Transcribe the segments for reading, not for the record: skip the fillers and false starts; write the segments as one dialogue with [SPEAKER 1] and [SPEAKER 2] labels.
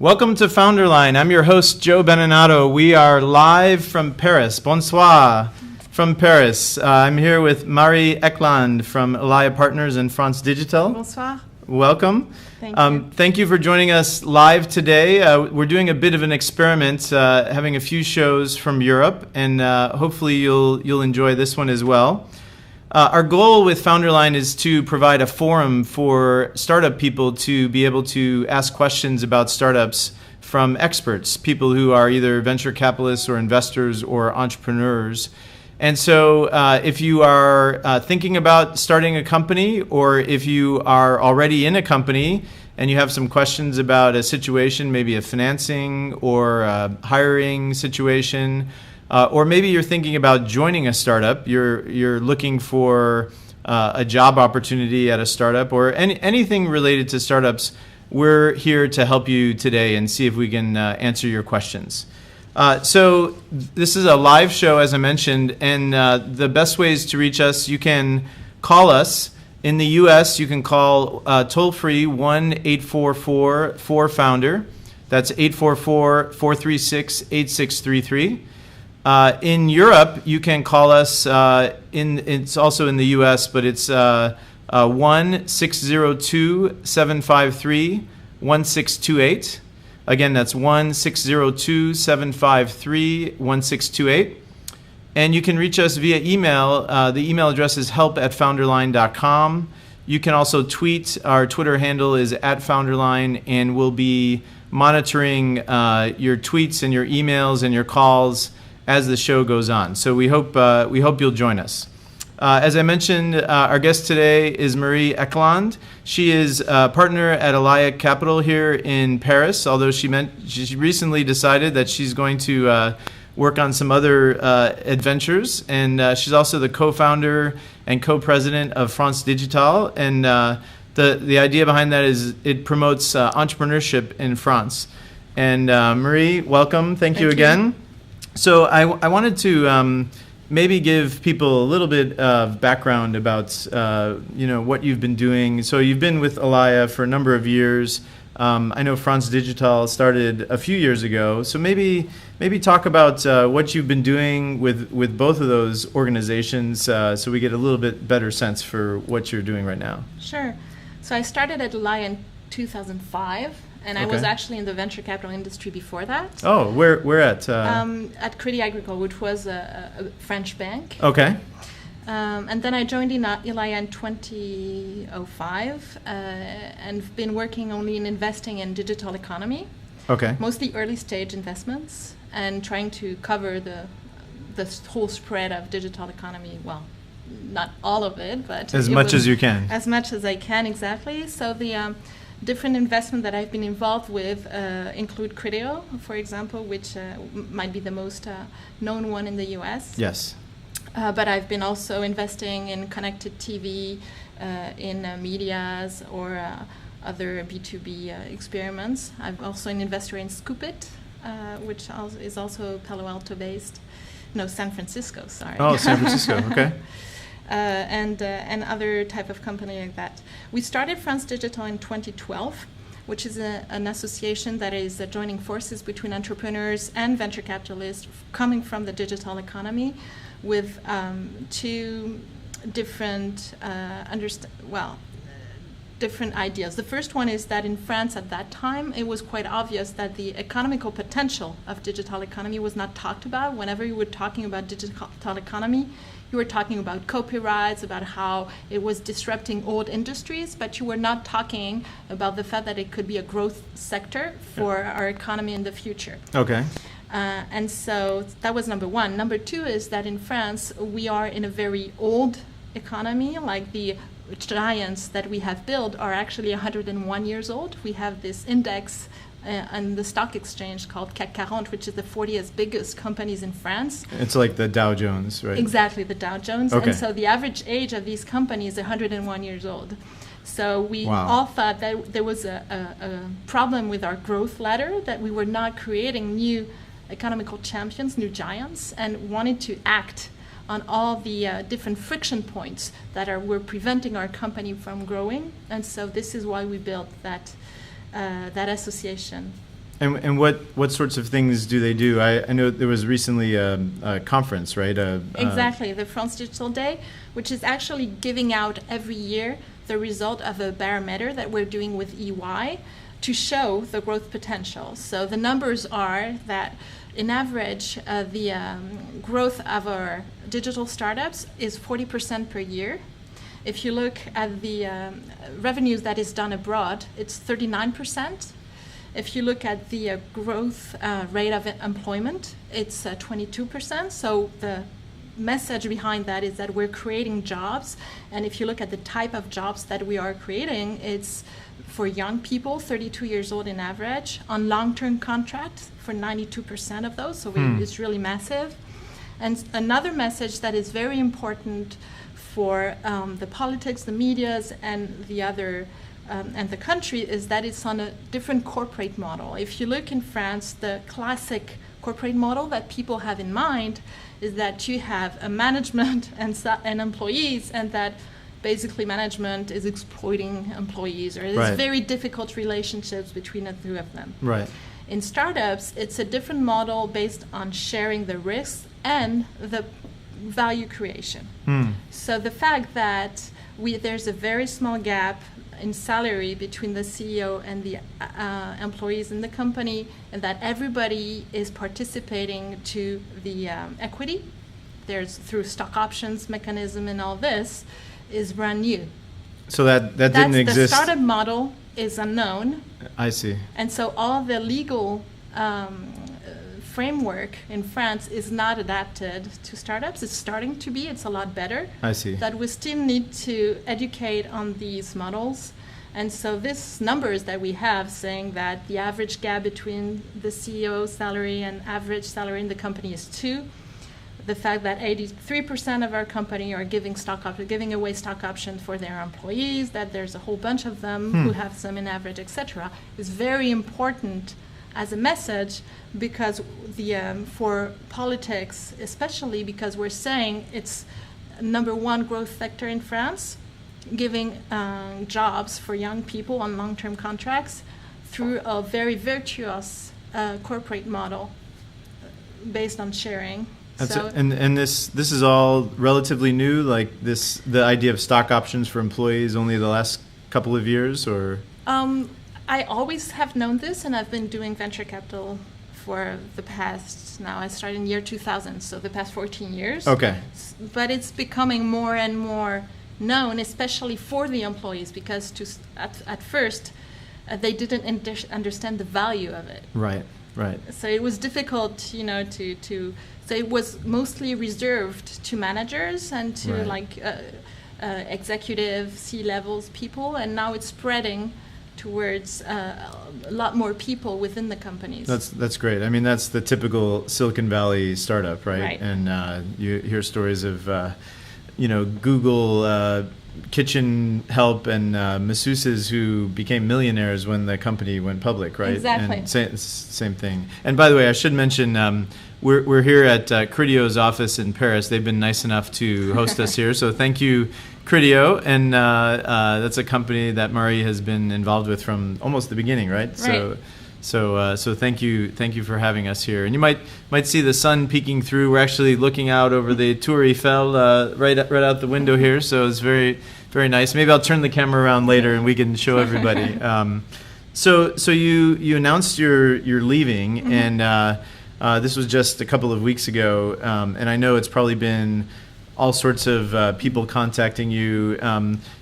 [SPEAKER 1] Welcome to FounderLine. I'm your host, Joe Beninato. We are live from Paris. Bonsoir from Paris. I'm here with Marie Ekeland from Elaia Partners and France Digitale.
[SPEAKER 2] Bonsoir.
[SPEAKER 1] Welcome.
[SPEAKER 2] Thank you.
[SPEAKER 1] Thank you for joining us live today. We're doing a bit of an experiment, having a few shows from Europe, and hopefully you'll enjoy this one as well. Our goal with FounderLine is to provide a forum for startup people to be able to ask questions about startups from experts, people who are either venture capitalists or investors or entrepreneurs. And so if you are thinking about starting a company, or if you are already in a company and you have some questions about a situation, maybe a financing or a hiring situation, or maybe you're thinking about joining a startup, you're looking for a job opportunity at a startup, or anything related to startups, we're here to help you today and see if we can answer your questions. So this is a live show, as I mentioned, and the best ways to reach us, you can call us. In the U.S., you can call toll-free 1-844-4-FOUNDER. That's 844-436-8633. In Europe, you can call us, it's also in the U.S., but it's 1-602-753-1628. Again, that's 1-602-753-1628. And you can reach us via email. The email address is help@founderline.com. You can also tweet. Our Twitter handle is @founderline, and we'll be monitoring your tweets and your emails and your calls as the show goes on. So we hope you'll join us. As I mentioned, our guest today is Marie Ekeland. She is a partner at Elaia Capital here in Paris, although she recently decided that she's going to work on some other adventures. And she's also the co-founder and co-president of France Digitale. And the idea behind that is it promotes entrepreneurship in France. And Marie, welcome. Thank you again. So I wanted to maybe give people a little bit of background about what you've been doing. So you've been with Elaia for a number of years. I know France Digitale started a few years ago. So maybe talk about what you've been doing with both of those organizations, so we get a little bit better sense for what you're doing right now.
[SPEAKER 2] Sure. So I started at Elaia in 2005. And I was actually in the venture capital industry before that.
[SPEAKER 1] Oh, where at?
[SPEAKER 2] At Criteo Agricole, which was a French bank.
[SPEAKER 1] Okay.
[SPEAKER 2] And then I joined Elaia in 2005 and been working only in investing in digital economy. Okay. Mostly early stage investments and trying to cover the whole spread of digital economy. Well, not all of it, but
[SPEAKER 1] as much as you can.
[SPEAKER 2] As much as I can, exactly. So the different investments that I've been involved with include Criteo, for example, which might be the most known one in the US.
[SPEAKER 1] Yes.
[SPEAKER 2] But I've been also investing in connected TV, in medias, or other B2B experiments. I'm also an investor in Scoopit, which is also Palo Alto based. No, San Francisco, sorry.
[SPEAKER 1] Oh, San Francisco, okay.
[SPEAKER 2] And other type of company like that. We started France Digitale in 2012, which is an association that is joining forces between entrepreneurs and venture capitalists coming from the digital economy, with two different different ideas. The first one is that in France at that time, it was quite obvious that the economical potential of digital economy was not talked about. Whenever you were talking about digital economy, you were talking about copyrights, about how it was disrupting old industries, but you were not talking about the fact that it could be a growth sector for our economy in the future.
[SPEAKER 1] Okay.
[SPEAKER 2] And so that was number one. Number two is that in France, we are in a very old economy. Like the giants that we have built are actually 101 years old. We have this index on the stock exchange called CAC 40, which is the 40th biggest companies in France.
[SPEAKER 1] It's like the Dow Jones, right?
[SPEAKER 2] Exactly, the Dow Jones.
[SPEAKER 1] Okay.
[SPEAKER 2] And so the average age of these companies is 101 years old. So we all thought that there was a problem with our growth ladder, that we were not creating new economical champions, new giants, and wanted to act on all the different friction points that were preventing our company from growing. And so this is why we built that association.
[SPEAKER 1] And what sorts of things do they do? I know there was recently a conference, right?
[SPEAKER 2] Exactly, the France Digital Day, which is actually giving out every year the result of a barometer that we're doing with EY to show the growth potential. So the numbers are that in average, the growth of our digital startups is 40% per year. If you look at the revenues that is done abroad, it's 39%. If you look at the growth rate of employment, it's 22%. So the message behind that is that we're creating jobs. And if you look at the type of jobs that we are creating, it's for young people, 32 years old in average, on long-term contracts for 92% of those. So it's really massive. And another message that is very important for the politics, the medias, and the other and the country is that it's on a different corporate model. If you look in France, the classic corporate model that people have in mind is that you have a management and employees, and that basically management is exploiting employees, or there's very difficult relationships between the two of them.
[SPEAKER 1] Right.
[SPEAKER 2] In startups, it's a different model based on sharing the risks and the value creation. So the fact that there's a very small gap in salary between the CEO and the employees in the company, and that everybody is participating to the equity, there's through stock options mechanism and all this, is brand new.
[SPEAKER 1] So that didn't exist.
[SPEAKER 2] The startup model is unknown.
[SPEAKER 1] I see.
[SPEAKER 2] And so all the legal framework in France is not adapted to startups. It's starting to be. It's a lot better.
[SPEAKER 1] I see.
[SPEAKER 2] That we still need to educate on these models. And so this numbers that we have saying that the average gap between the CEO salary and average salary in the company is 2. The fact that 83% of our company are giving away stock options for their employees, that there's a whole bunch of them who have some in average, etc., is very important as a message, because for politics, especially because we're saying it's #1 growth sector in France, giving jobs for young people on long-term contracts through a very virtuous corporate model based on sharing.
[SPEAKER 1] And this is all relatively new, like the idea of stock options for employees only the last couple of years, or?
[SPEAKER 2] I always have known this, and I've been doing venture capital for the past, now I started in year 2000, so the past 14 years.
[SPEAKER 1] Okay.
[SPEAKER 2] But it's becoming more and more known, especially for the employees, because at first they didn't understand the value of it.
[SPEAKER 1] Right.
[SPEAKER 2] So it was difficult, so it was mostly reserved to managers and to executive C-levels people, and now it's spreading towards a lot more people within the companies.
[SPEAKER 1] That's great. I mean, that's the typical Silicon Valley startup, right? And you hear stories of, Google kitchen help and masseuses who became millionaires when the company went public, right?
[SPEAKER 2] Exactly.
[SPEAKER 1] And same thing. And by the way, I should mention we're here at Criteo's office in Paris. They've been nice enough to host us here, so thank you, Criteo. And that's a company that Marie has been involved with from almost the beginning, right?
[SPEAKER 2] Right.
[SPEAKER 1] So thank you for having us here. And you might see the sun peeking through. We're actually looking out over the Tour Eiffel right out the window here. So it's very, very nice. Maybe I'll turn the camera around later and we can show everybody. So you announced you're leaving, and this was just a couple of weeks ago. And I know it's probably been all sorts of people contacting you.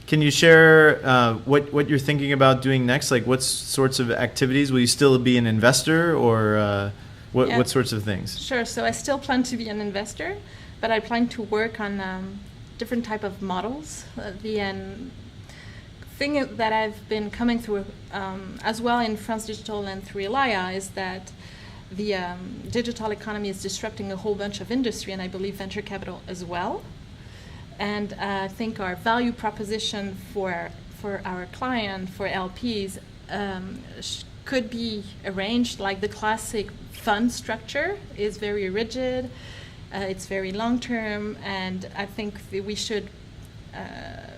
[SPEAKER 1] Can you share what you're thinking about doing next? Like, what sorts of activities? Will you still be an investor, or what sorts of things?
[SPEAKER 2] Sure. So I still plan to be an investor, but I plan to work on different type of models. The thing that I've been coming through as well in France Digital and through Elaia is that the digital economy is disrupting a whole bunch of industry, and I believe venture capital as well. And I think our value proposition for our client, for LPs, could be arranged like the classic fund structure is very rigid, it's very long-term, and I think that we should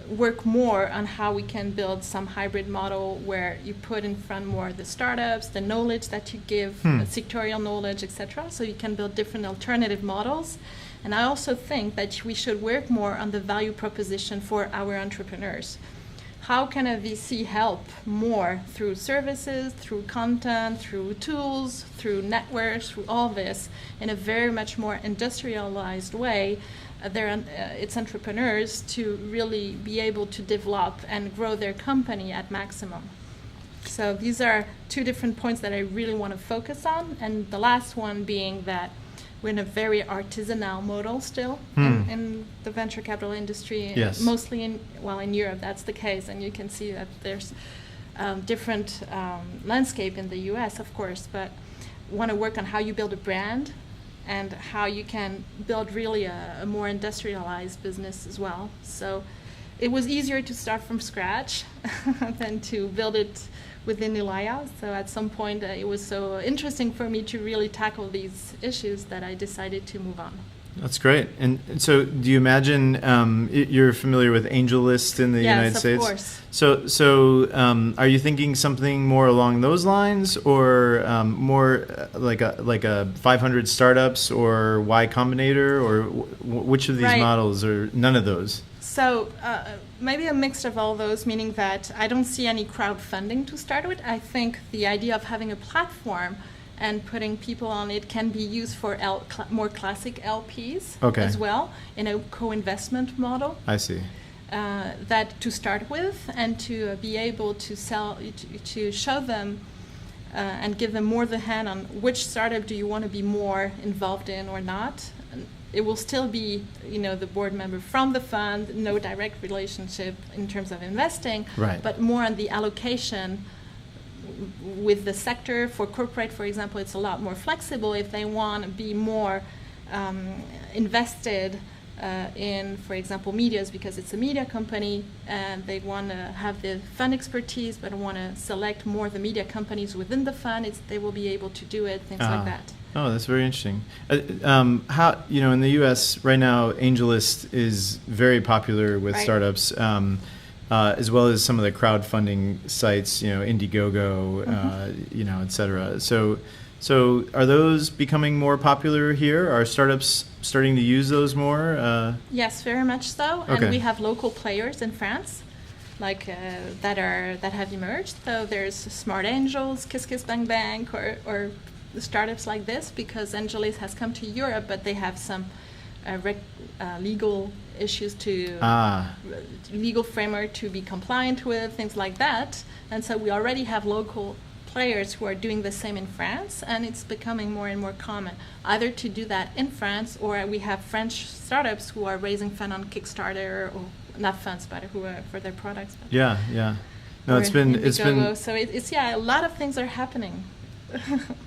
[SPEAKER 2] work more on how we can build some hybrid model where you put in front more the startups, the knowledge that you give, the sectorial knowledge, etc. So you can build different alternative models. And I also think that we should work more on the value proposition for our entrepreneurs. How can a VC help more through services, through content, through tools, through networks, through all this in a very much more industrialized way, its entrepreneurs to really be able to develop and grow their company at maximum. So these are two different points that I really want to focus on. And the last one being that we're in a very artisanal model still in the venture capital industry.
[SPEAKER 1] Yes.
[SPEAKER 2] Mostly in Europe, that's the case. And you can see that there's different landscape in the US, of course, but want to work on how you build a brand and how you can build really a more industrialized business as well. So it was easier to start from scratch than to build it within Elaia. So at some point it was so interesting for me to really tackle these issues that I decided to move on.
[SPEAKER 1] That's great. And so do you imagine, you're familiar with AngelList in the United States?
[SPEAKER 2] Yes, of course.
[SPEAKER 1] So are you thinking something more along those lines, or more like a 500 startups or Y Combinator, or which of these models, or none of those?
[SPEAKER 2] So maybe a mix of all those, meaning that I don't see any crowdfunding to start with. I think the idea of having a platform and putting people on it can be used for more classic LPs as well, in a co-investment model.
[SPEAKER 1] I see.
[SPEAKER 2] That to start with, and to be able to to show them and give them more the hand on which startup do you want to be more involved in or not. And it will still be, the board member from the fund, no direct relationship in terms of investing, but more on the allocation with the sector. For corporate, for example, it's a lot more flexible if they want to be more invested in, for example, medias, because it's a media company and they want to have the fund expertise but want to select more the media companies within the fund. They will be able to do it, things like that.
[SPEAKER 1] Oh, that's very interesting. How, in the U.S. right now, AngelList is very popular with startups. As well as some of the crowdfunding sites, Indiegogo, et cetera. So are those becoming more popular here? Are startups starting to use those more?
[SPEAKER 2] Yes, very much so.
[SPEAKER 1] Okay.
[SPEAKER 2] And we have local players in France, that have emerged. So there's Smart Angels, Kiss Kiss Bang Bang, or startups like this, because AngelList has come to Europe, but they have some legal issues legal framework to be compliant with, things like that. And so we already have local players who are doing the same in France, and it's becoming more and more common either to do that in France, or we have French startups who are raising fund on Kickstarter, or not funds, but who are for their products.
[SPEAKER 1] Yeah. No, it's been
[SPEAKER 2] so it's a lot of things are happening.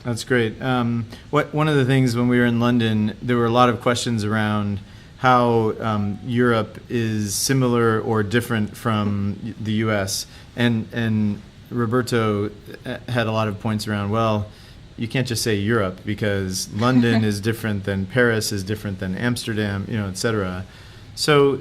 [SPEAKER 1] That's great. One of the things when we were in London, there were a lot of questions around how Europe is similar or different from the U.S. And Roberto had a lot of points around, well, you can't just say Europe, because London is different than Paris, is different than Amsterdam, et cetera. So,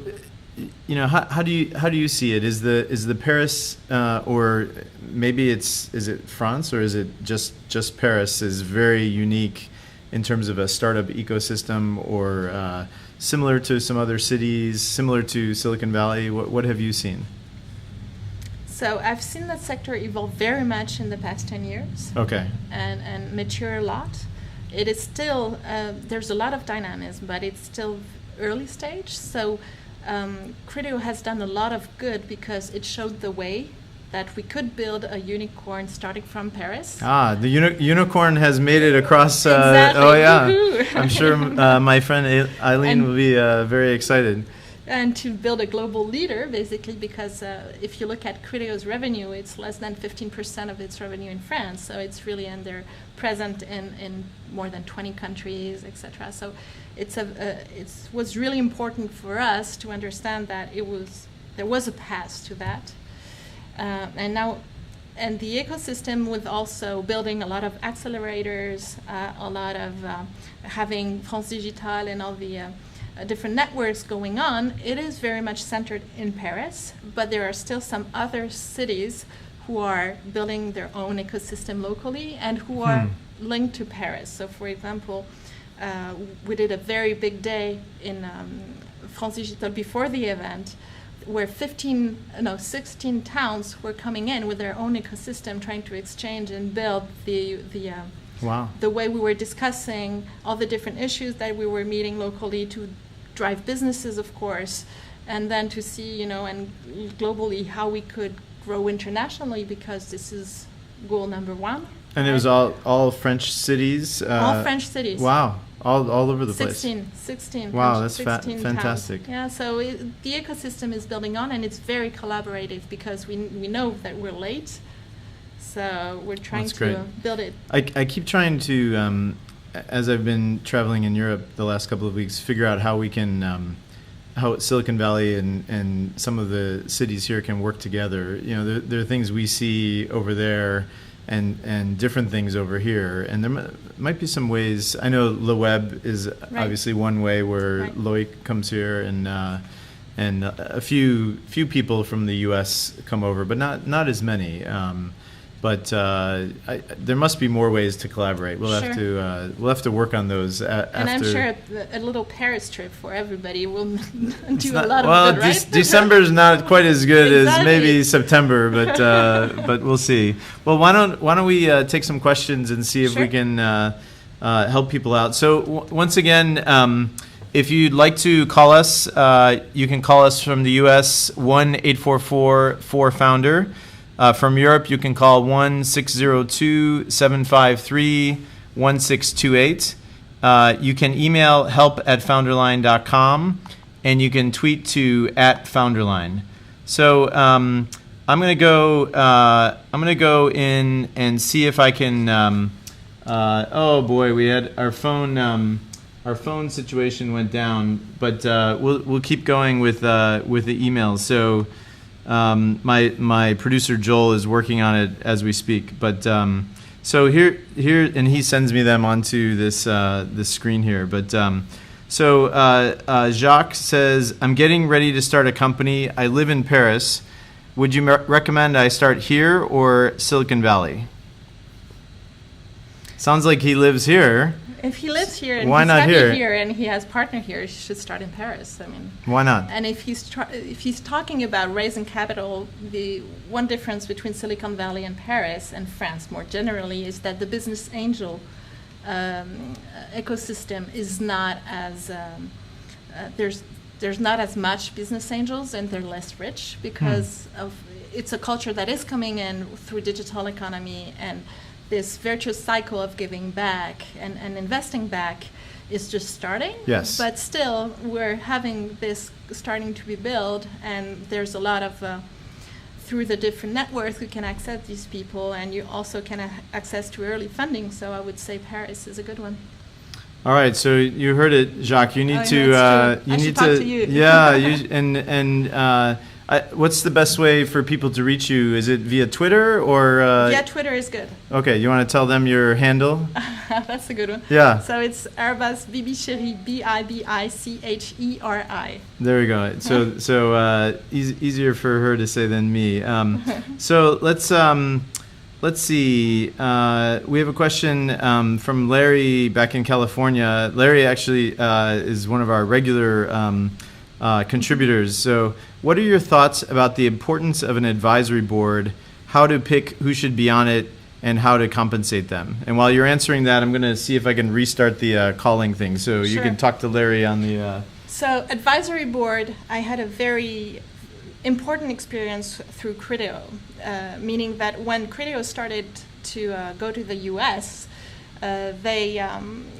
[SPEAKER 1] how do you see it? Is the Paris, or maybe is it France, or is it just Paris is very unique in terms of a startup ecosystem, or similar to some other cities, similar to Silicon Valley? What have you seen?
[SPEAKER 2] So I've seen that sector evolve very much in the past 10 years.
[SPEAKER 1] Okay.
[SPEAKER 2] And mature a lot. It is still, there's a lot of dynamism, but it's still early stage. So Criteo has done a lot of good because it showed the way that we could build a unicorn starting from Paris.
[SPEAKER 1] The unicorn has made it across.
[SPEAKER 2] Exactly.
[SPEAKER 1] Oh yeah,
[SPEAKER 2] Woo-hoo.
[SPEAKER 1] I'm sure my friend Eileen will be very excited.
[SPEAKER 2] And to build a global leader, basically, because if you look at Criteo's revenue, it's less than 15% of its revenue in France. So it's really, and they're present in more than 20 countries, etc. So it was really important for us to understand that there was a path to that. And the ecosystem, with also building a lot of accelerators, a lot of having France Digitale and all the different networks going on, it is very much centered in Paris, but there are still some other cities who are building their own ecosystem locally and who are linked to Paris. So for example, we did a very big day in France Digitale before the event, where 16 towns were coming in with their own ecosystem, trying to exchange and build the way we were discussing all the different issues that we were meeting locally to drive businesses, of course, and then to see, and globally how we could grow internationally, because this is goal number one.
[SPEAKER 1] And it was all French cities?
[SPEAKER 2] All French cities.
[SPEAKER 1] Wow. All over the place.
[SPEAKER 2] 16.
[SPEAKER 1] Wow, that's
[SPEAKER 2] 16
[SPEAKER 1] fantastic.
[SPEAKER 2] Towns. Yeah, so the ecosystem is building on, and it's very collaborative because we know that we're late, so we're trying to build it.
[SPEAKER 1] I keep trying to, as I've been traveling in Europe the last couple of weeks, figure out how we can, how Silicon Valley and some of the cities here can work together. There are things we see over there and different things over here, and there might be some ways. I know Le Web is obviously one way where Loic comes here, and a few people from the U.S. come over, but not as many. But there must be more ways to collaborate. We'll have to work on those.
[SPEAKER 2] And I'm sure a little Paris trip for everybody will do a lot of good, right?
[SPEAKER 1] December is not quite as good as maybe September, but we'll see. Well, why don't we take some questions and see if we can help people out. So once again, if you'd like to call us, you can call us from the U.S. 1-844-4-FOUNDER. From Europe, you can call 1-602-753-1628. You can email help@founderline.com, and you can tweet to @founderline. So I'm gonna go in and see if I can. Oh boy, we had our phone situation went down, but we'll keep going with the emails. So. My producer Joel is working on it as we speak, but so here, and he sends me them onto this screen here. But Jacques says, "I'm getting ready to start a company. I live in Paris. Would you recommend I start here or Silicon Valley?" Sounds like he lives here.
[SPEAKER 2] If he lives here and
[SPEAKER 1] why
[SPEAKER 2] he's
[SPEAKER 1] not
[SPEAKER 2] happy here and he has partner here, he should start in Paris. I mean,
[SPEAKER 1] why not?
[SPEAKER 2] And if he's talking about raising capital, the one difference between Silicon Valley and Paris and France more generally is that the business angel ecosystem is not as there's not as much business angels, and they're less rich because of it's a culture that is coming in through digital economy, and this virtuous cycle of giving back and investing back is just starting.
[SPEAKER 1] Yes.
[SPEAKER 2] But still, we're having this starting to be built, and there's a lot of, through the different networks, you can access these people, and you also can access to early funding. So I would say Paris is a good one.
[SPEAKER 1] All right, so you heard it, Jacques. You need to.
[SPEAKER 2] I should talk to you.
[SPEAKER 1] Yeah, what's the best way for people to reach you? Is it via Twitter or?
[SPEAKER 2] Yeah, Twitter is good.
[SPEAKER 1] Okay, you want to tell them your handle?
[SPEAKER 2] That's a good one.
[SPEAKER 1] Yeah.
[SPEAKER 2] So it's @bibicheri, BIBICHERI.
[SPEAKER 1] There we go. So easier for her to say than me. So let's see. We have a question from Larry back in California. Larry actually is one of our regular contributors. So what are your thoughts about the importance of an advisory board, how to pick who should be on it, and how to compensate them? And while you're answering that, I'm going to see if I can restart the calling thing. So you can talk to Larry on the...
[SPEAKER 2] So advisory board, I had a very important experience through Criteo, meaning that when Criteo started to go to the US, they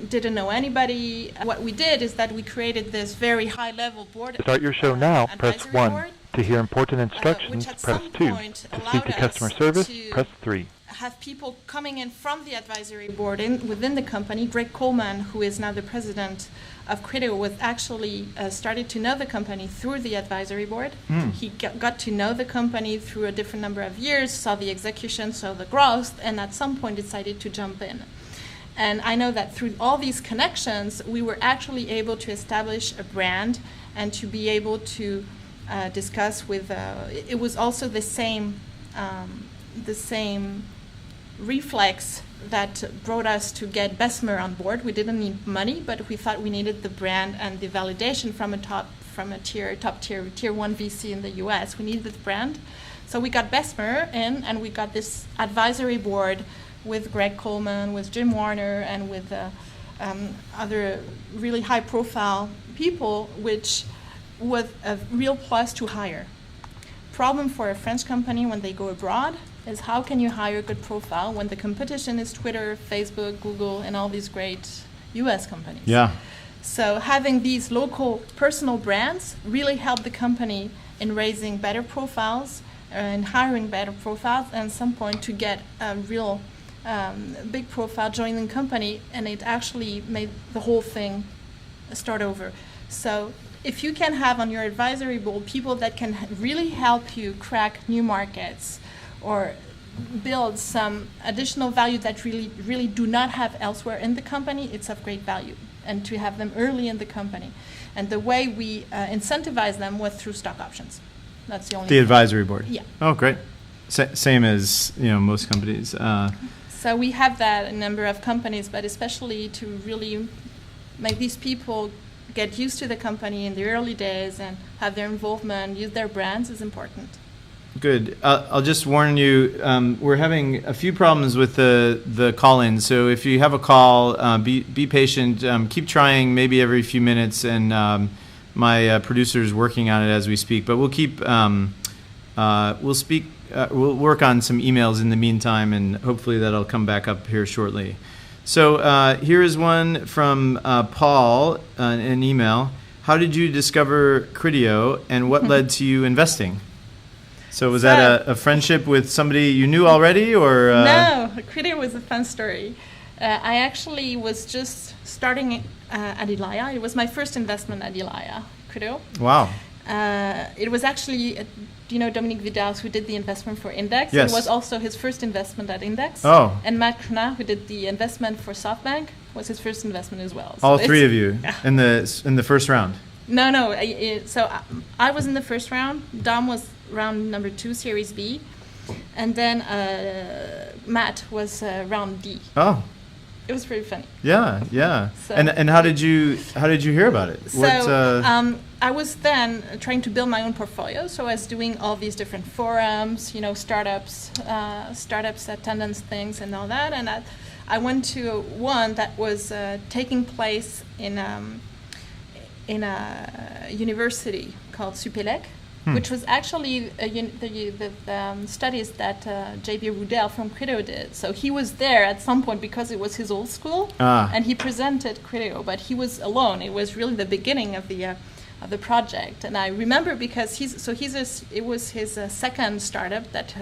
[SPEAKER 2] didn't know anybody. What we did is that we created this very high-level board.
[SPEAKER 3] To start your show now, press 1. To hear important instructions, press 2. To speak to customer service, press 3.
[SPEAKER 2] Have people coming in from the advisory board within the company. Greg Coleman, who is now the president of Criteo, was actually started to know the company through the advisory board. He got to know the company through a different number of years, saw the execution, saw the growth, and at some point decided to jump in. And I know that through all these connections, we were actually able to establish a brand and to be able to discuss with, it was also the same reflex that brought us to get Bessemer on board. We didn't need money, but we thought we needed the brand and the validation from a top tier tier 1 VC in the US. We needed the brand. So we got Bessemer in, and we got this advisory board with Greg Coleman, with Jim Warner, and with other really high-profile people, which was a real plus to hire. Problem for a French company when they go abroad is how can you hire a good profile when the competition is Twitter, Facebook, Google, and all these great US companies.
[SPEAKER 1] Yeah.
[SPEAKER 2] So having these local personal brands really helped the company in raising better profiles and hiring better profiles, and at some point to get a real big profile joining the company, and it actually made the whole thing start over. So if you can have on your advisory board people that can really help you crack new markets or build some additional value that really do not have elsewhere in the company, it's of great value. And to have them early in the company. And the way we incentivize them was through stock options. That's the only thing.
[SPEAKER 1] Advisory board?
[SPEAKER 2] Yeah.
[SPEAKER 1] Oh, great. Same as most companies.
[SPEAKER 2] So we have that in a number of companies, but especially to really make these people get used to the company in the early days and have their involvement, use their brands is important.
[SPEAKER 1] Good. I'll just warn you, we're having a few problems with the call-in. So if you have a call, be patient. Keep trying maybe every few minutes, and my producer is working on it as we speak. But we'll keep, we'll work on some emails in the meantime, and hopefully that'll come back up here shortly. So here is one from Paul, an email. How did you discover Criteo, and what led to you investing? So was that a friendship with somebody you knew already, or?
[SPEAKER 2] No, Criteo was a fun story. I actually was just starting at Elaia. It was my first investment at Elaia, Criteo.
[SPEAKER 1] Wow.
[SPEAKER 2] It was actually, Dominique Vidal, who did the investment for Index.
[SPEAKER 1] Yes.
[SPEAKER 2] It was also his first investment at Index.
[SPEAKER 1] Oh.
[SPEAKER 2] And Matt Knah, who did the investment for SoftBank, was his first investment as well.
[SPEAKER 1] All three of you in the first round?
[SPEAKER 2] No. So I was in the first round. Dom was round number 2, Series B. And then Matt was round D.
[SPEAKER 1] Oh.
[SPEAKER 2] It was pretty funny.
[SPEAKER 1] Yeah. So, and how did you hear about it?
[SPEAKER 2] So I was then trying to build my own portfolio. So I was doing all these different forums, startups attendance things and all that. And I went to one that was taking place in a university called Supélec, which was actually the studies that J.B. Rudel from Criteo did. So he was there at some point because it was his old school, and he presented Criteo, but he was alone. It was really the beginning of the project. And I remember because it was his second startup that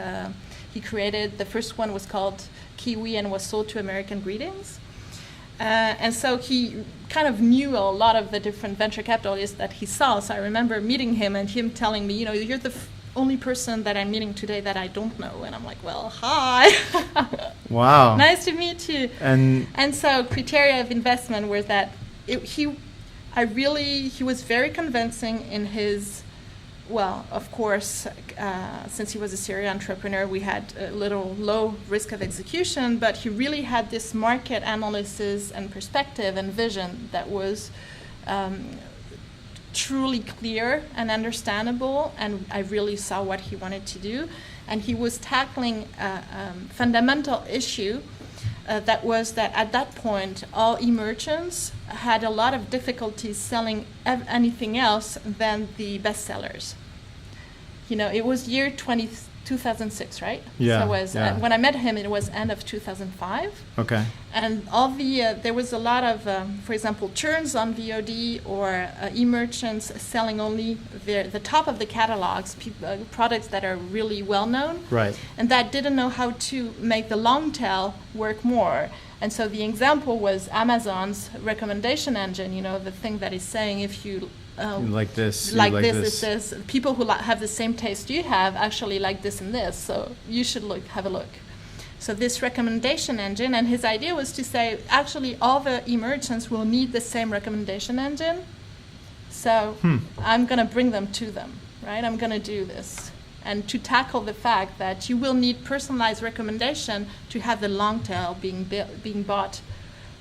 [SPEAKER 2] he created. The first one was called Kiwi and was sold to American Greetings. And so he kind of knew a lot of the different venture capitalists that he saw. So I remember meeting him and him telling me, you're the only person that I'm meeting today that I don't know. And I'm like, well, hi.
[SPEAKER 1] Wow.
[SPEAKER 2] Nice to meet you. And so criteria of investment were that he was very convincing in his, well, of course, since he was a serial entrepreneur, we had a little low risk of execution, but he really had this market analysis and perspective and vision that was truly clear and understandable, and I really saw what he wanted to do. And he was tackling a fundamental issue that was that at that point, all e-merchants had a lot of difficulties selling anything else than the bestsellers. It was year 2006, right?
[SPEAKER 1] Yeah.
[SPEAKER 2] So it was, when I met him, it was end of 2005.
[SPEAKER 1] Okay.
[SPEAKER 2] And all there was a lot of, for example, churns on VOD or e-merchants selling only the top of the catalogs, products that are really well known.
[SPEAKER 1] Right.
[SPEAKER 2] And that didn't know how to make the long tail work more. And so the example was Amazon's recommendation engine, the thing that is saying if you
[SPEAKER 1] like this,
[SPEAKER 2] people who have the same taste you have actually like this and this, so you should have a look. So this recommendation engine, and his idea was to say, actually, all the e-merchants will need the same recommendation engine. So I'm going to bring them to them, right? I'm going to do this. And to tackle the fact that you will need personalized recommendation to have the long tail being bought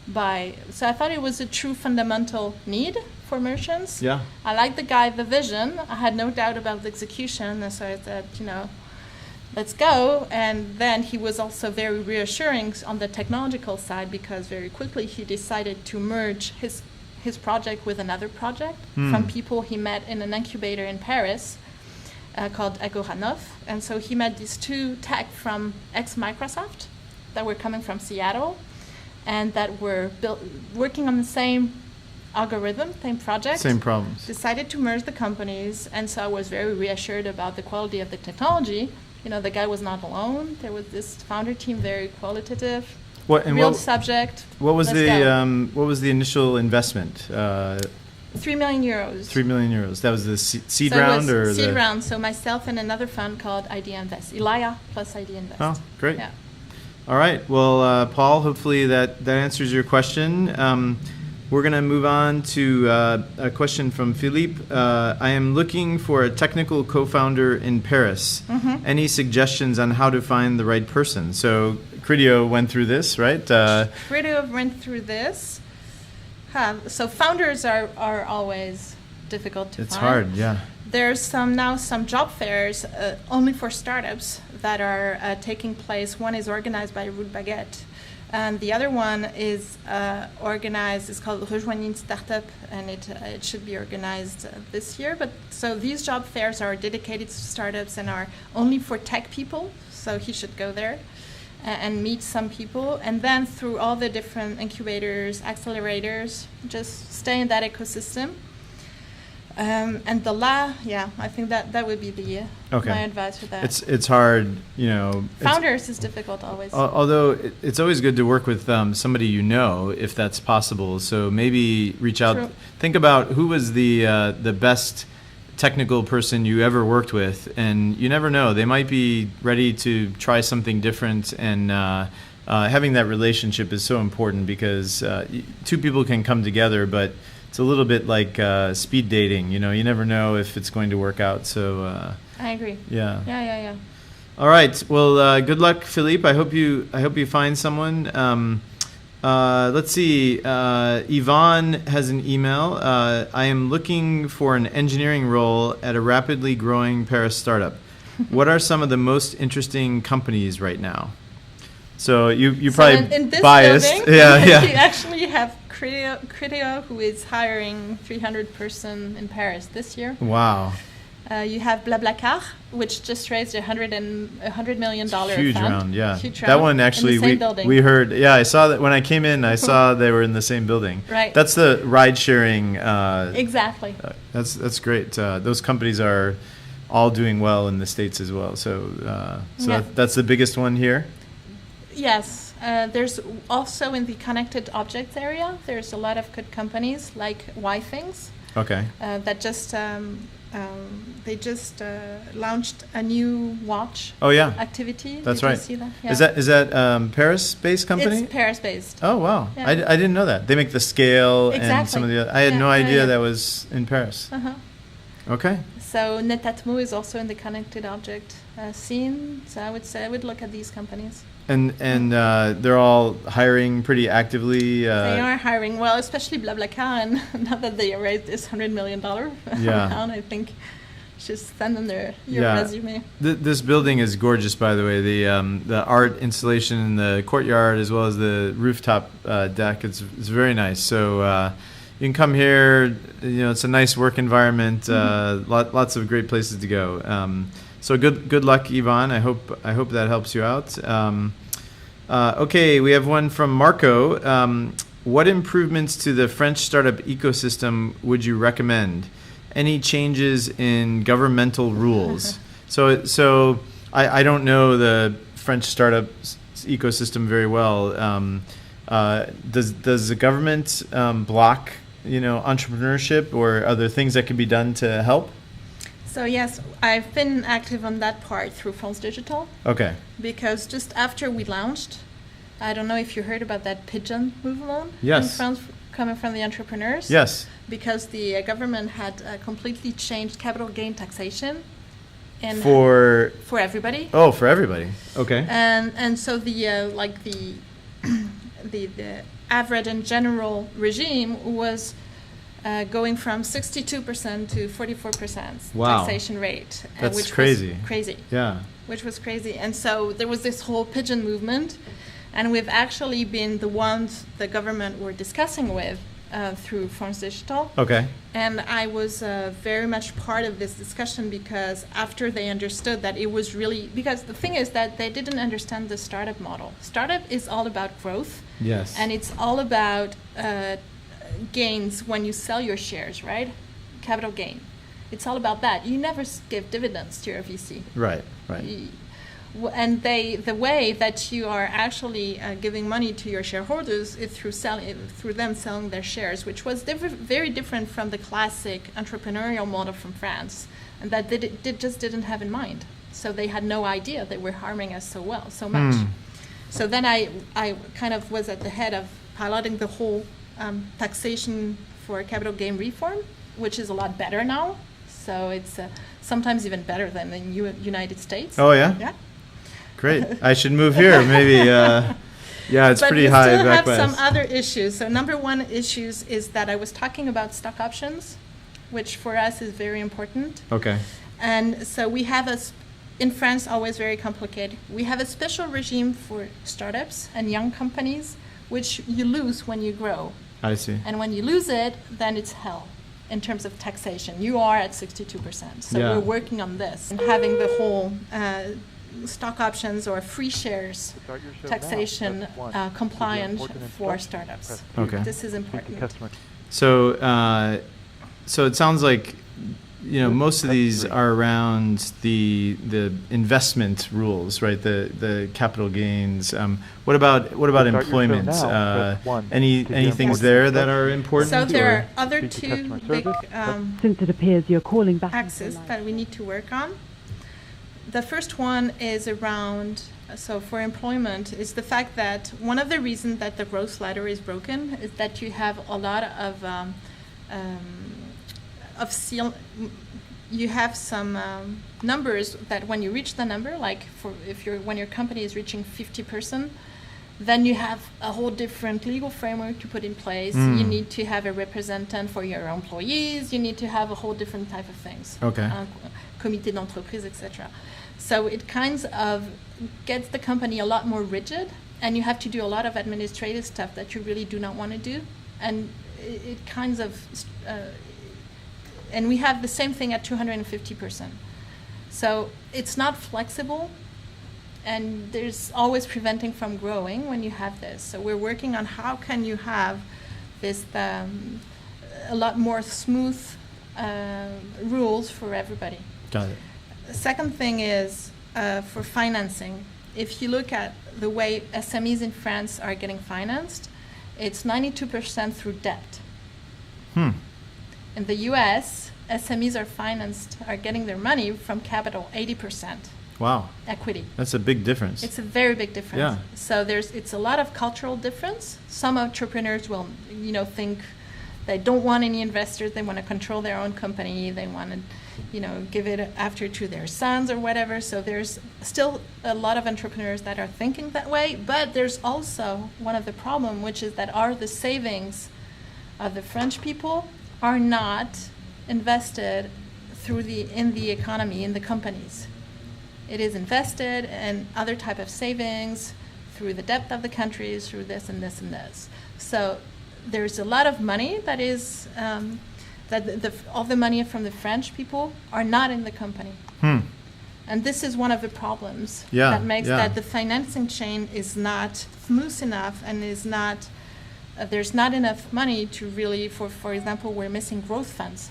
[SPEAKER 2] by. So I thought it was a true fundamental need for merchants.
[SPEAKER 1] Yeah.
[SPEAKER 2] I liked the vision. I had no doubt about the execution. And so I said, let's go. And then he was also very reassuring on the technological side, because very quickly he decided to merge his project with another project from people he met in an incubator in Paris called Ekeland of Elaia. And so he met these two tech from ex-Microsoft that were coming from Seattle and that were working on the same algorithm, same project.
[SPEAKER 1] Same problems.
[SPEAKER 2] Decided to merge the companies. And so I was very reassured about the quality of the technology. The guy was not alone. There was this founder team, very qualitative. Real subject.
[SPEAKER 1] What was the initial investment?
[SPEAKER 2] 3 million euros.
[SPEAKER 1] 3 million euros. That was the seed round, or
[SPEAKER 2] seed round. So myself and another fund called Idea Invest, Elaia plus Idea Invest.
[SPEAKER 1] Oh, great.
[SPEAKER 2] Yeah.
[SPEAKER 1] All right. Well, Paul, hopefully that answers your question. We're going to move on to a question from Philippe. I am looking for a technical co-founder in Paris. Any suggestions on how to find the right person? So Criteo went through this, right?
[SPEAKER 2] Criteo went through this. So founders are always difficult to find.
[SPEAKER 1] It's hard, yeah.
[SPEAKER 2] There's some job fairs only for startups that are taking place. One is organized by Route Baguette, and the other one is organized. It's called Rejoignez une Startup, and it should be organized this year. But so these job fairs are dedicated to startups and are only for tech people. So he should go there and meet some people, and then through all the different incubators, accelerators, just stay in that ecosystem. And I think that would be my advice for that.
[SPEAKER 1] It's hard,
[SPEAKER 2] Founders is difficult always.
[SPEAKER 1] Although it's always good to work with somebody if that's possible. So maybe reach out.
[SPEAKER 2] True.
[SPEAKER 1] Think about who was the best technical person you ever worked with, and you never know, they might be ready to try something different, and having that relationship is so important, because two people can come together, but it's a little bit like speed dating, you never know if it's going to work out. So
[SPEAKER 2] I agree.
[SPEAKER 1] Yeah. All right, well, good luck, Philippe. I hope you find someone. Let's see. Yvonne has an email. I am looking for an engineering role at a rapidly growing Paris startup. What are some of the most interesting companies right now? So you're probably
[SPEAKER 2] in this
[SPEAKER 1] biased.
[SPEAKER 2] Building,
[SPEAKER 1] Yeah.
[SPEAKER 2] You actually have Criteo, who is hiring 300 person in Paris this year.
[SPEAKER 1] Wow.
[SPEAKER 2] You have BlaBlaCar, which just raised $100 million
[SPEAKER 1] huge
[SPEAKER 2] fund.
[SPEAKER 1] round, yeah.
[SPEAKER 2] Huge
[SPEAKER 1] that
[SPEAKER 2] round
[SPEAKER 1] one actually
[SPEAKER 2] in the same building.
[SPEAKER 1] we heard. Yeah, I saw that when I came in. I saw they were in the same building.
[SPEAKER 2] Right.
[SPEAKER 1] That's the ride sharing.
[SPEAKER 2] Exactly.
[SPEAKER 1] That's great. Those companies are all doing well in the States as well. So that's the biggest one here.
[SPEAKER 2] Yes. There's also in the connected objects area. There's a lot of good companies like YThings.
[SPEAKER 1] Okay.
[SPEAKER 2] That just they just launched a new watch.
[SPEAKER 1] Oh yeah.
[SPEAKER 2] Activity.
[SPEAKER 1] That's
[SPEAKER 2] Did
[SPEAKER 1] right.
[SPEAKER 2] You see that? Yeah.
[SPEAKER 1] Is that Paris-based company?
[SPEAKER 2] It's Paris-based.
[SPEAKER 1] Oh wow.
[SPEAKER 2] Yeah.
[SPEAKER 1] I didn't know that. They make the scale and
[SPEAKER 2] Exactly.
[SPEAKER 1] some of the other. I had no idea that was in Paris. Okay.
[SPEAKER 2] So Netatmo is also in the connected object scene. So I would look at these companies.
[SPEAKER 1] And they're all hiring pretty actively.
[SPEAKER 2] They are hiring well, especially BlaBlaCar, and now that they raised this $100 million round, I think just send them your resume.
[SPEAKER 1] This building is gorgeous, by the way. The art installation in the courtyard, as well as the rooftop deck, it's very nice. So you can come here. It's a nice work environment. Lots of great places to go. So good luck, Yvonne. I hope that helps you out. Okay, we have one from Marco. What improvements to the French startup ecosystem would you recommend? Any changes in governmental rules? So I don't know the French startup ecosystem very well. Does the government block entrepreneurship, or are there things that can be done to help?
[SPEAKER 2] So yes, I've been active on that part through France Digital.
[SPEAKER 1] Okay.
[SPEAKER 2] Because just after we launched, I don't know if you heard about that pigeon movement
[SPEAKER 1] Yes.
[SPEAKER 2] in France coming from the entrepreneurs.
[SPEAKER 1] Yes.
[SPEAKER 2] Because the government had completely changed capital gain taxation. And
[SPEAKER 1] for
[SPEAKER 2] everybody.
[SPEAKER 1] Oh, for everybody. Okay.
[SPEAKER 2] And so the the average and general regime was going from 62% to 44%
[SPEAKER 1] Wow.
[SPEAKER 2] taxation rate.
[SPEAKER 1] That's
[SPEAKER 2] which
[SPEAKER 1] crazy.
[SPEAKER 2] Was crazy.
[SPEAKER 1] Yeah.
[SPEAKER 2] Which was crazy. And so there was this whole pigeon movement, and we've actually been the ones the government were discussing with through France Digital.
[SPEAKER 1] Okay.
[SPEAKER 2] And I was very much part of this discussion because after they understood that it was really, because the thing is that they didn't understand the startup model. Startup is all about growth.
[SPEAKER 1] Yes.
[SPEAKER 2] And it's all about gains when you sell your shares, right? Capital gain. It's all about that. You never give dividends to your VC.
[SPEAKER 1] Right, right.
[SPEAKER 2] And the way that you are actually giving money to your shareholders is through them selling their shares, which was very different from the classic entrepreneurial model from France, and that they just didn't have in mind. So they had no idea they were harming us so much. So then I kind of was at the head of piloting the whole taxation for capital gain reform, which is a lot better now. So it's sometimes even better than in United States.
[SPEAKER 1] Oh, yeah?
[SPEAKER 2] Yeah.
[SPEAKER 1] Great. I should move here. Maybe, yeah, it's
[SPEAKER 2] but
[SPEAKER 1] pretty high.
[SPEAKER 2] But we still have
[SPEAKER 1] west.
[SPEAKER 2] some other issues. So number one issues is that I was talking about stock options, which for us is very important.
[SPEAKER 1] Okay.
[SPEAKER 2] And so we have in France, always very complicated. We have a special regime for startups and young companies, which you lose when you grow.
[SPEAKER 1] I see.
[SPEAKER 2] And when you lose it, then it's hell in terms of taxation. You are at 62%. So
[SPEAKER 1] Yeah.
[SPEAKER 2] we're working on this and having the whole stock options or free shares taxation compliant for startups.
[SPEAKER 1] Okay.
[SPEAKER 2] This is important.
[SPEAKER 1] So, so it sounds like, most of these are around the investment rules, right? The capital gains. What about employment? Any things there that are important?
[SPEAKER 2] So there are other two big
[SPEAKER 4] since it appears you're calling back
[SPEAKER 2] axes that we need to work on. The first one is around, so for employment, is the fact that one of the reasons that the growth ladder is broken is that you have a lot of you have some numbers that when you reach the number, like when your company is reaching 50%, then you have a whole different legal framework to put in place. You need to have a representative for your employees. You need to have a whole different type of things.
[SPEAKER 1] Okay.
[SPEAKER 2] Comité d'entreprise, etc. So it kind of gets the company a lot more rigid, and you have to do a lot of administrative stuff that you really do not want to do. And it kind of, and we have the same thing at 250%. So it's not flexible, and there's always preventing from growing when you have this. So we're working on how can you have this a lot more smooth rules for everybody.
[SPEAKER 1] Got it.
[SPEAKER 2] The second thing is for financing. If you look at the way SMEs in France are getting financed, it's 92% through debt. In the US, SMEs are getting their money from capital, 80%.
[SPEAKER 1] Wow.
[SPEAKER 2] Equity.
[SPEAKER 1] That's a big difference.
[SPEAKER 2] It's a very big difference.
[SPEAKER 1] Yeah.
[SPEAKER 2] So it's a lot of cultural difference. Some entrepreneurs will, think they don't want any investors. They want to control their own company. They want to, give it after to their sons or whatever. So there's still a lot of entrepreneurs that are thinking that way. But there's also one of the problem, which is that the savings of the French people are not invested in the economy, in the companies. It is invested in other type of savings through the depth of the countries, through this and this and this. So there's a lot of money that is all the money from the French people are not in the company. And this is one of the problems that makes that the financing chain is not smooth enough and is not there's not enough money to really, for example, we're missing growth funds.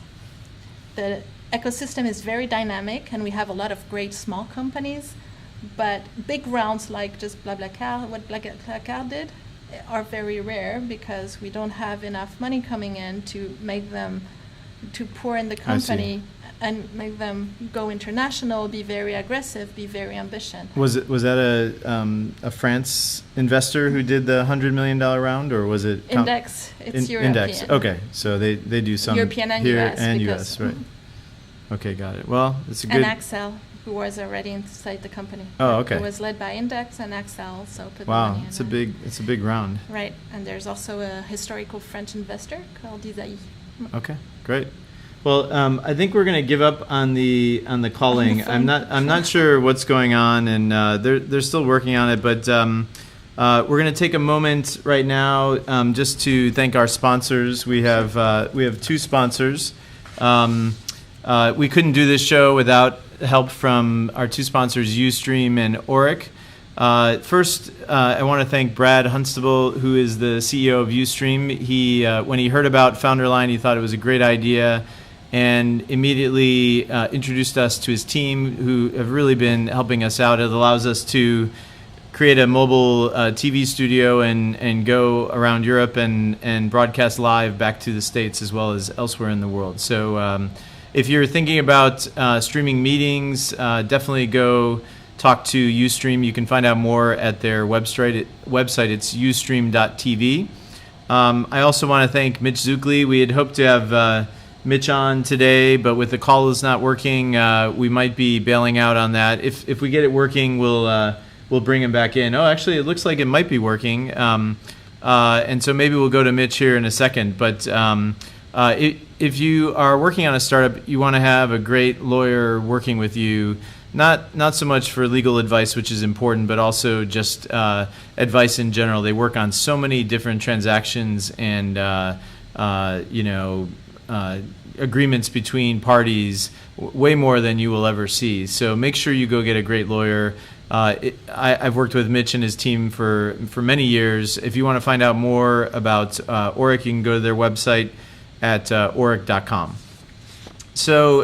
[SPEAKER 2] The ecosystem is very dynamic, and we have a lot of great small companies, but big rounds like just BlaBlaCar, what BlaBlaCar did, are very rare because we don't have enough money coming in to make them, to pour in the company and make them go international, be very aggressive, be very ambitious.
[SPEAKER 1] Was that a France investor who did the $100 million round, or was it
[SPEAKER 2] Index? It's European.
[SPEAKER 1] Index. Okay, so they do some
[SPEAKER 2] European and
[SPEAKER 1] here
[SPEAKER 2] US
[SPEAKER 1] and US, right? Okay, got it. Well, it's a good.
[SPEAKER 2] And Axel, who was already inside the company.
[SPEAKER 1] Oh, okay.
[SPEAKER 2] It was led by Index, and Axel so put
[SPEAKER 1] wow,
[SPEAKER 2] money in.
[SPEAKER 1] It's a big round.
[SPEAKER 2] Right, and there's also a historical French investor called Digitale.
[SPEAKER 1] Okay, great. Well, I think we're going to give up on the calling. I'm not sure what's going on, and they're still working on it. But we're going to take a moment right now just to thank our sponsors. We have 2 sponsors. We couldn't do this show without help from our 2 sponsors, Ustream and Orrick. First, I want to thank Brad Hunstable, who is the CEO of Ustream. He, when he heard about FounderLine, he thought it was a great idea, and immediately introduced us to his team, who have really been helping us out. It allows us to create a mobile TV studio and go around Europe and broadcast live back to the States as well as elsewhere in the world. So if you're thinking about streaming meetings, definitely go talk to Ustream. You can find out more at their website. It's ustream.tv. I also want to thank Mitch Zuklie. We had hoped to have Mitch on today, but with the call is not working, we might be bailing out on that. If we get it working, we'll bring him back in. Oh, actually, it looks like it might be working, and so maybe we'll go to Mitch here in a second. But if you are working on a startup, you want to have a great lawyer working with you. Not so much for legal advice, which is important, but also just advice in general. They work on so many different transactions and agreements between parties, way more than you will ever see. So make sure you go get a great lawyer. I've worked with Mitch and his team for many years. If you want to find out more about Orrick, you can go to their website at orrick.com. So,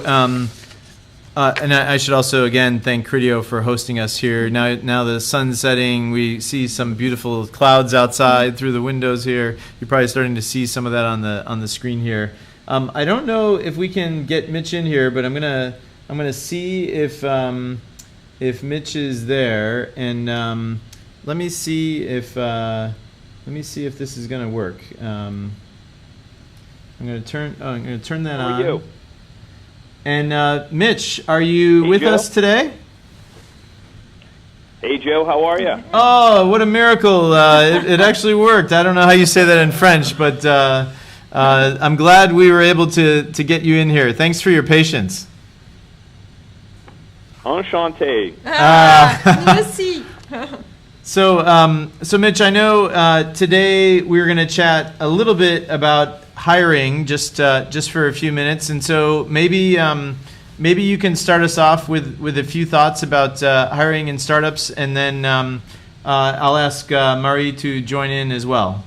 [SPEAKER 1] and I should also, again, thank Criteo for hosting us here. Now the sun's setting. We see some beautiful clouds outside through the windows here. You're probably starting to see some of that on the screen here. I don't know if we can get Mitch in here, but I'm gonna see if Mitch is there, and let me see if this is gonna work. I'm gonna turn that on.
[SPEAKER 5] How are you?
[SPEAKER 1] And Mitch, are you with us today?
[SPEAKER 5] Hey Joe, how are you?
[SPEAKER 1] Oh, what a miracle! It actually worked. I don't know how you say that in French, but I'm glad we were able to get you in here. Thanks for your patience.
[SPEAKER 5] Enchanté.
[SPEAKER 2] Merci.
[SPEAKER 1] So Mitch, I know today we were going to chat a little bit about hiring, just for a few minutes, and so maybe you can start us off with a few thoughts about hiring in startups, and then I'll ask Marie to join in as well.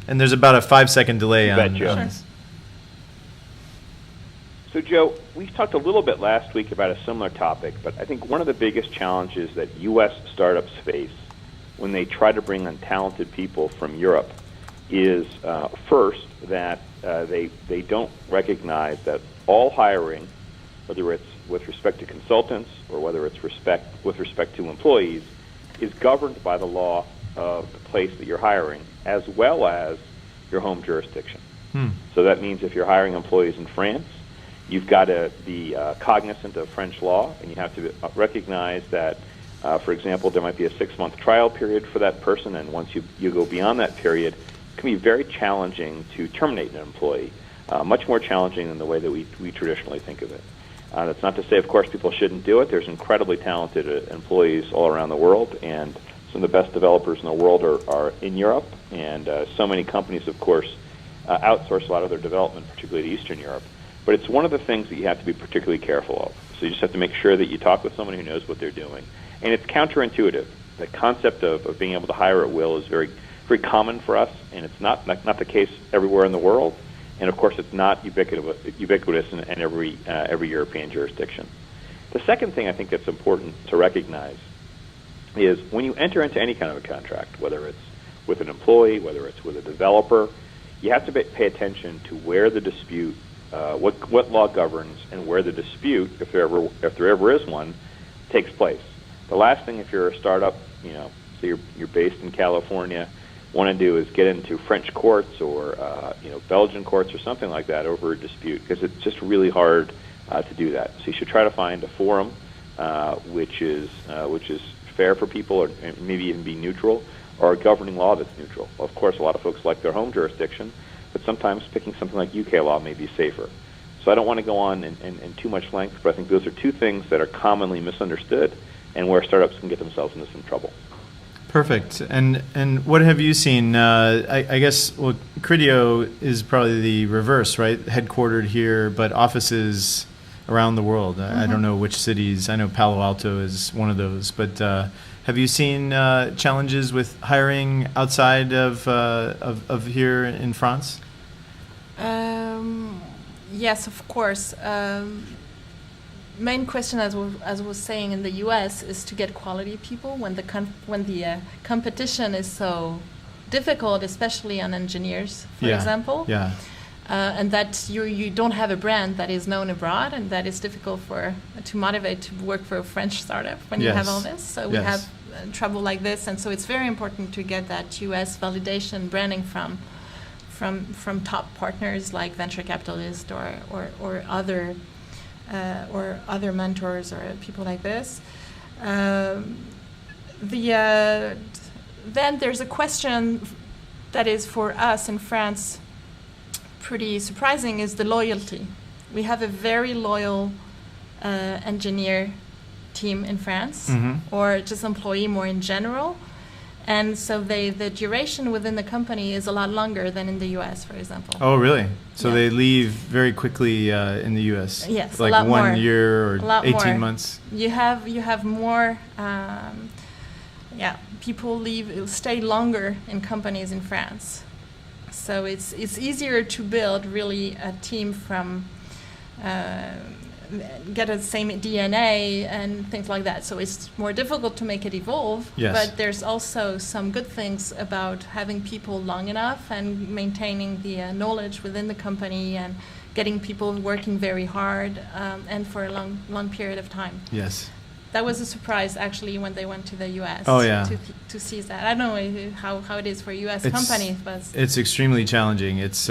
[SPEAKER 1] And there's about a 5-second delay on this.
[SPEAKER 5] So Joe, we talked a little bit last week about a similar topic, but I think one of the biggest challenges that U.S. startups face when they try to bring on talented people from Europe is first that they don't recognize that all hiring, whether it's with respect to consultants or whether it's with respect to employees, is governed by the law of the place that you're hiring as well as your home jurisdiction. So that means if you're hiring employees in France, you've got to be cognizant of French law, and you have to recognize that, for example, there might be a 6-month trial period for that person, and once you go beyond that period, it can be very challenging to terminate an employee, much more challenging than the way that we traditionally think of it. That's not to say, of course, people shouldn't do it. There's incredibly talented employees all around the world, and some of the best developers in the world are in Europe, and so many companies, of course, outsource a lot of their development, particularly to Eastern Europe. But it's one of the things that you have to be particularly careful of. So you just have to make sure that you talk with someone who knows what they're doing. And it's counterintuitive. The concept of being able to hire at will is very, very common for us, and it's not the case everywhere in the world. And of course, it's not ubiquitous in every European jurisdiction. The second thing I think that's important to recognize is when you enter into any kind of a contract, whether it's with an employee, whether it's with a developer, you have to pay attention to where the dispute what law governs and where the dispute, if there ever is one, takes place. The last thing, if you're a startup, so you're based in California, want to do is get into French courts or Belgian courts or something like that over a dispute, because it's just really hard to do that. So you should try to find a forum which is fair for people, or maybe even be neutral, or a governing law that's neutral. Well, of course, a lot of folks like their home jurisdiction, but sometimes picking something like UK law may be safer. So I don't want to go on in too much length, but I think those are two things that are commonly misunderstood and where startups can get themselves into some trouble.
[SPEAKER 1] Perfect. And what have you seen? I guess, well, Criteo is probably the reverse, right? Headquartered here, but offices around the world. Mm-hmm. I don't know which cities. I know Palo Alto is one of those. But have you seen challenges with hiring outside of here in France?
[SPEAKER 2] Yes, of course. Main question, as I was saying, in the U.S. is to get quality people when the competition is so difficult, especially on engineers, for example. Yeah. And that you don't have a brand that is known abroad, and that is difficult to motivate to work for a French startup when you have all this. So we have trouble like this, and so it's very important to get that U.S. validation branding from top partners like venture capitalists or other mentors or people like this. Then there's a question that is for us in France pretty surprising, is the loyalty. We have a very loyal engineer team in France, or just employee more in general. And so the duration within the company is a lot longer than in the U.S., for example.
[SPEAKER 1] Oh, really? So they leave very quickly in the U.S.?
[SPEAKER 2] Yes,
[SPEAKER 1] like
[SPEAKER 2] a lot
[SPEAKER 1] 1
[SPEAKER 2] more.
[SPEAKER 1] year or 18
[SPEAKER 2] more.
[SPEAKER 1] months?
[SPEAKER 2] You have more, people stay longer in companies in France. So it's easier to build really a team from, get the same DNA and things like that. So it's more difficult to make it evolve. Yes. But there's also some good things about having people long enough and maintaining the knowledge within the company and getting people working very hard and for a long period of time. Yes. That was a surprise, actually, when they went to the U.S.
[SPEAKER 1] Oh, yeah.
[SPEAKER 2] to see that. I don't know how it is for U.S. companies, but
[SPEAKER 1] it's extremely challenging. It's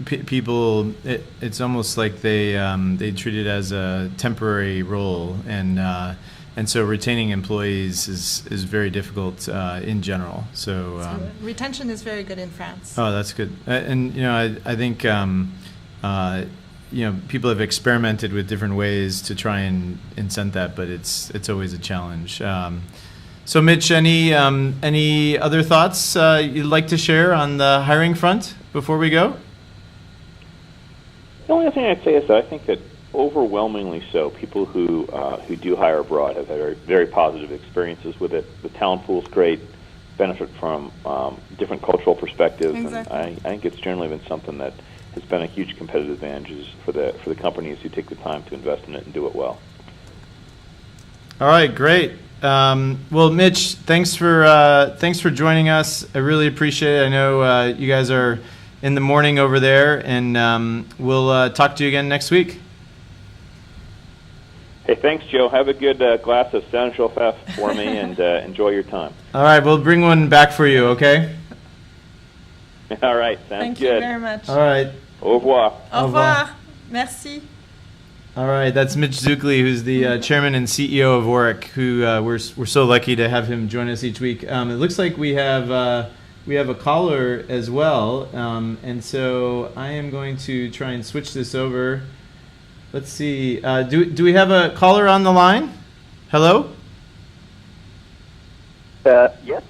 [SPEAKER 1] people. It's almost like they treat it as a temporary role, and so retaining employees is very difficult in general. So
[SPEAKER 2] retention is very good in France.
[SPEAKER 1] Oh, that's good. And I think. People have experimented with different ways to try and incent that, but it's always a challenge. So, Mitch, any other thoughts you'd like to share on the hiring front before we go?
[SPEAKER 5] The only thing I'd say is that I think that overwhelmingly so, people who do hire abroad have had very, very positive experiences with it. The talent pool's great, benefit from different cultural perspectives, exactly. And I think it's generally been something that has been a huge competitive advantage for the companies who take the time to invest in it and do it well.
[SPEAKER 1] All right, great. Well, Mitch, thanks for joining us. I really appreciate it. I know you guys are in the morning over there, and we'll talk to you again next week.
[SPEAKER 5] Hey, thanks, Joe. Have a good glass of Saint-Joseph for me, and enjoy your time.
[SPEAKER 1] All right, we'll bring one back for you, okay?
[SPEAKER 5] All right, sounds
[SPEAKER 2] Thank
[SPEAKER 5] good.
[SPEAKER 2] You very much.
[SPEAKER 1] All right.
[SPEAKER 5] Au revoir.
[SPEAKER 2] Au revoir. Merci.
[SPEAKER 1] All right, that's Mitch Zuklie, who's the chairman and CEO of Orrick, who we're so lucky to have him join us each week. It looks like we have a caller as well, and so I am going to try and switch this over. Let's see. Do we have a caller on the line? Hello?
[SPEAKER 6] Yes.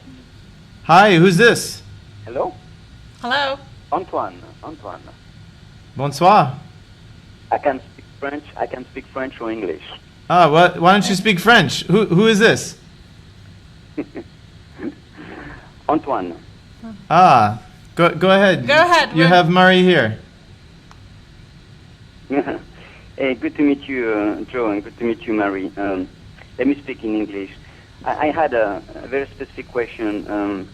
[SPEAKER 1] Hi, who's this?
[SPEAKER 6] Hello?
[SPEAKER 2] Hello.
[SPEAKER 6] Antoine.
[SPEAKER 1] Bonsoir.
[SPEAKER 6] I can speak French or English.
[SPEAKER 1] Ah, what? Why don't you speak French? Who is this?
[SPEAKER 6] Antoine.
[SPEAKER 1] Ah, go ahead.
[SPEAKER 2] Go ahead.
[SPEAKER 1] You have Marie here.
[SPEAKER 6] Hey, good to meet you, Joe, and good to meet you, Marie. Let me speak in English. I had a very specific question.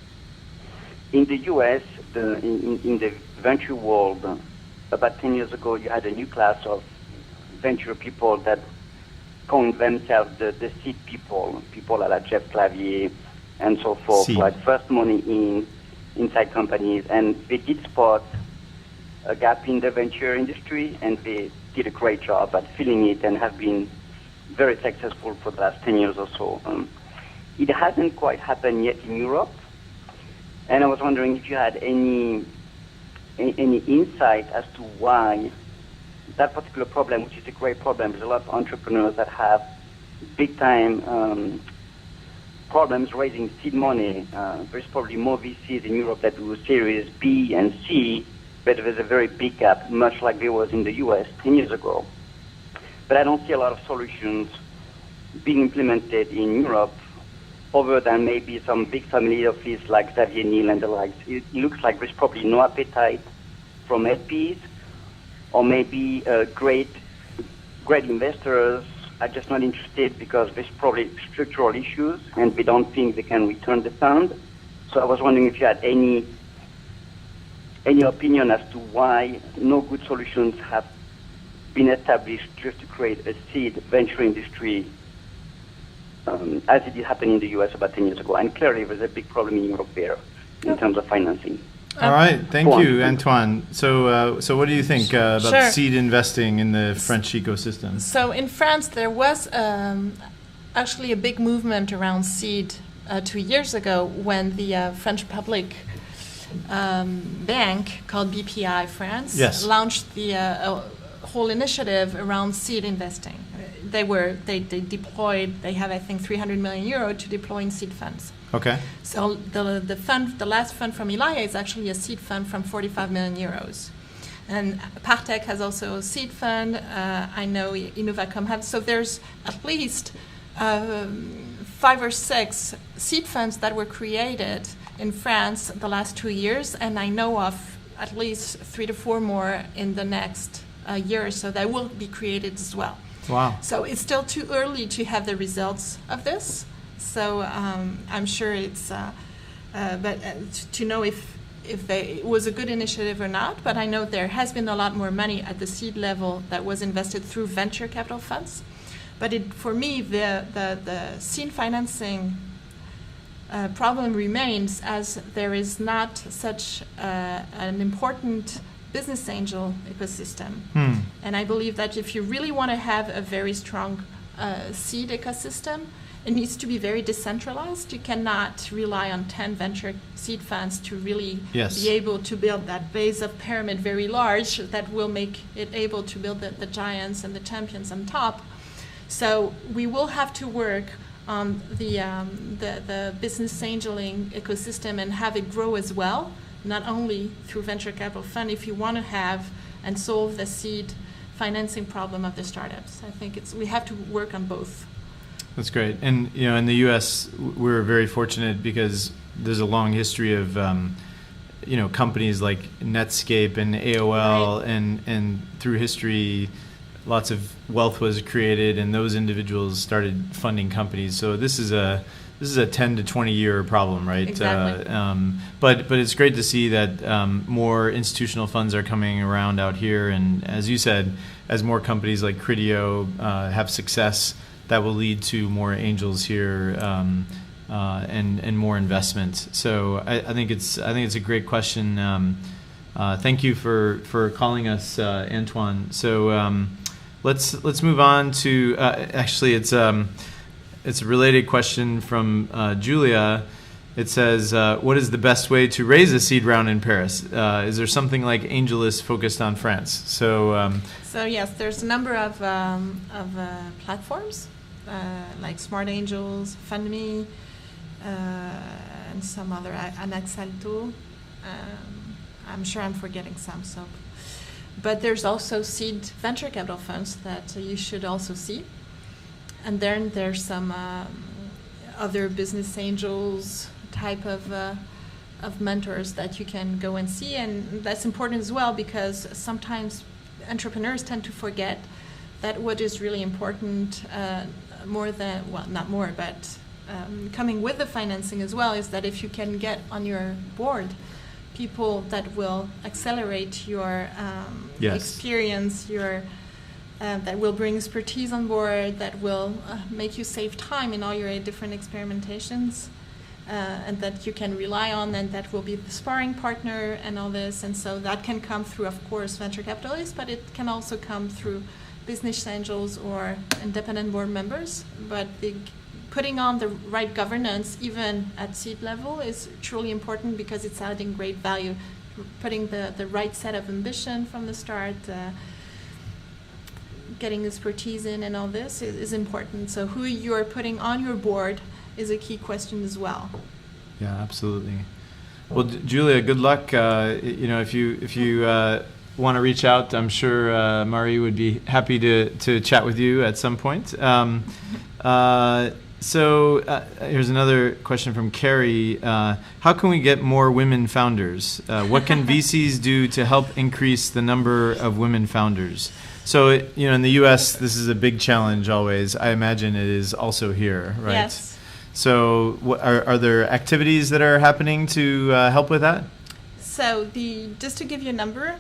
[SPEAKER 6] In the U.S., in the venture world, about 10 years ago, you had a new class of venture people that called themselves the seed people like Jeff Clavier and so forth,
[SPEAKER 1] seed.
[SPEAKER 6] like first money inside companies. And they did spot a gap in the venture industry, and they did a great job at filling it and have been very successful for the last 10 years or so. It hasn't quite happened yet in Europe, and I was wondering if you had any insight as to why that particular problem, which is a great problem. There's a lot of entrepreneurs that have big-time problems raising seed money. There's probably more VCs in Europe that do Series B and C, but there's a very big gap, much like there was in the US 10 years ago. But I don't see a lot of solutions being implemented in Europe other than maybe some big family office like Xavier Niel and the likes. It looks like there's probably no appetite from LPs, or maybe great investors are just not interested because there's probably structural issues and they don't think they can return the fund. So I was wondering if you had any opinion as to why no good solutions have been established just to create a seed venture industry as it did happen in the US about 10 years ago. And clearly there's a big problem in Europe there in terms of financing.
[SPEAKER 1] All right, thank you, Antoine. So what do you think about
[SPEAKER 2] Sure.
[SPEAKER 1] seed investing in the French ecosystem?
[SPEAKER 2] So in France, there was actually a big movement around seed 2 years ago when the French public bank called BPI France launched the whole initiative around seed investing. They deployed. They have, I think, 300 million euro to deploy in seed funds.
[SPEAKER 1] Okay.
[SPEAKER 2] So the last fund from Elaia is actually a seed fund from 45 million euros. And Partech has also a seed fund. I know Innovacom has. So there's at least 5 or 6 seed funds that were created in France the last 2 years, and I know of at least 3 to 4 more in the next year or so that will be created as well.
[SPEAKER 1] Wow.
[SPEAKER 2] So it's still too early to have the results of this. So I'm sure it's, to know if it was a good initiative or not. But I know there has been a lot more money at the seed level that was invested through venture capital funds. But for me, the seed financing problem remains, as there is not such an important business angel ecosystem. And I believe that if you really want to have a very strong seed ecosystem, it needs to be very decentralized. You cannot rely on 10 venture seed funds to really be able to build that base of pyramid very large that will make it able to build the giants and the champions on top. So we will have to work on the business angeling ecosystem and have it grow as well, not only through venture capital fund, if you want to have and solve the seed financing problem of the startups. I think we have to work on both.
[SPEAKER 1] That's great. And in the U.S., we're very fortunate because there's a long history of companies like Netscape and AOL, and through history, lots of wealth was created, and those individuals started funding companies. So this is a 10 to 20 year problem, right?
[SPEAKER 2] Exactly.
[SPEAKER 1] But it's great to see that more institutional funds are coming around out here, and as you said, as more companies like Criteo have success, that will lead to more angels here and more investment. So I think it's a great question. Thank you for calling us, Antoine. So let's move on to actually it's a related question from Julia. It says, what is the best way to raise a seed round in Paris? Is there something like AngelList focused on France? So
[SPEAKER 2] yes, there's a number of platforms like Smart Angels, FundMe, and some other, Anaxalto. I'm sure I'm forgetting some. But there's also seed venture capital funds that you should also see. And then there's some other business angels type of mentors that you can go and see. And that's important as well, because sometimes entrepreneurs tend to forget that what is really important, coming with the financing as well, is that if you can get on your board people that will accelerate your experience, that will bring expertise on board, that will make you save time in all your different experimentations, and that you can rely on, and that will be the sparring partner and all this. And so that can come through, of course, venture capitalists, but it can also come through business angels or independent board members. But putting on the right governance, even at seed level, is truly important because it's adding great value. Putting the right set of ambition from the start, getting expertise in and all this is important. So who you're putting on your board is a key question as well.
[SPEAKER 1] Yeah, absolutely. Well, Julia, good luck. If you want to reach out, I'm sure Marie would be happy to chat with you at some point. So here's another question from Carrie. How can we get more women founders? What can VCs do to help increase the number of women founders? So, in the U.S., this is a big challenge always. I imagine it is also here, right?
[SPEAKER 2] Yes.
[SPEAKER 1] So are there activities that are happening to help with that?
[SPEAKER 2] So just to give you a number,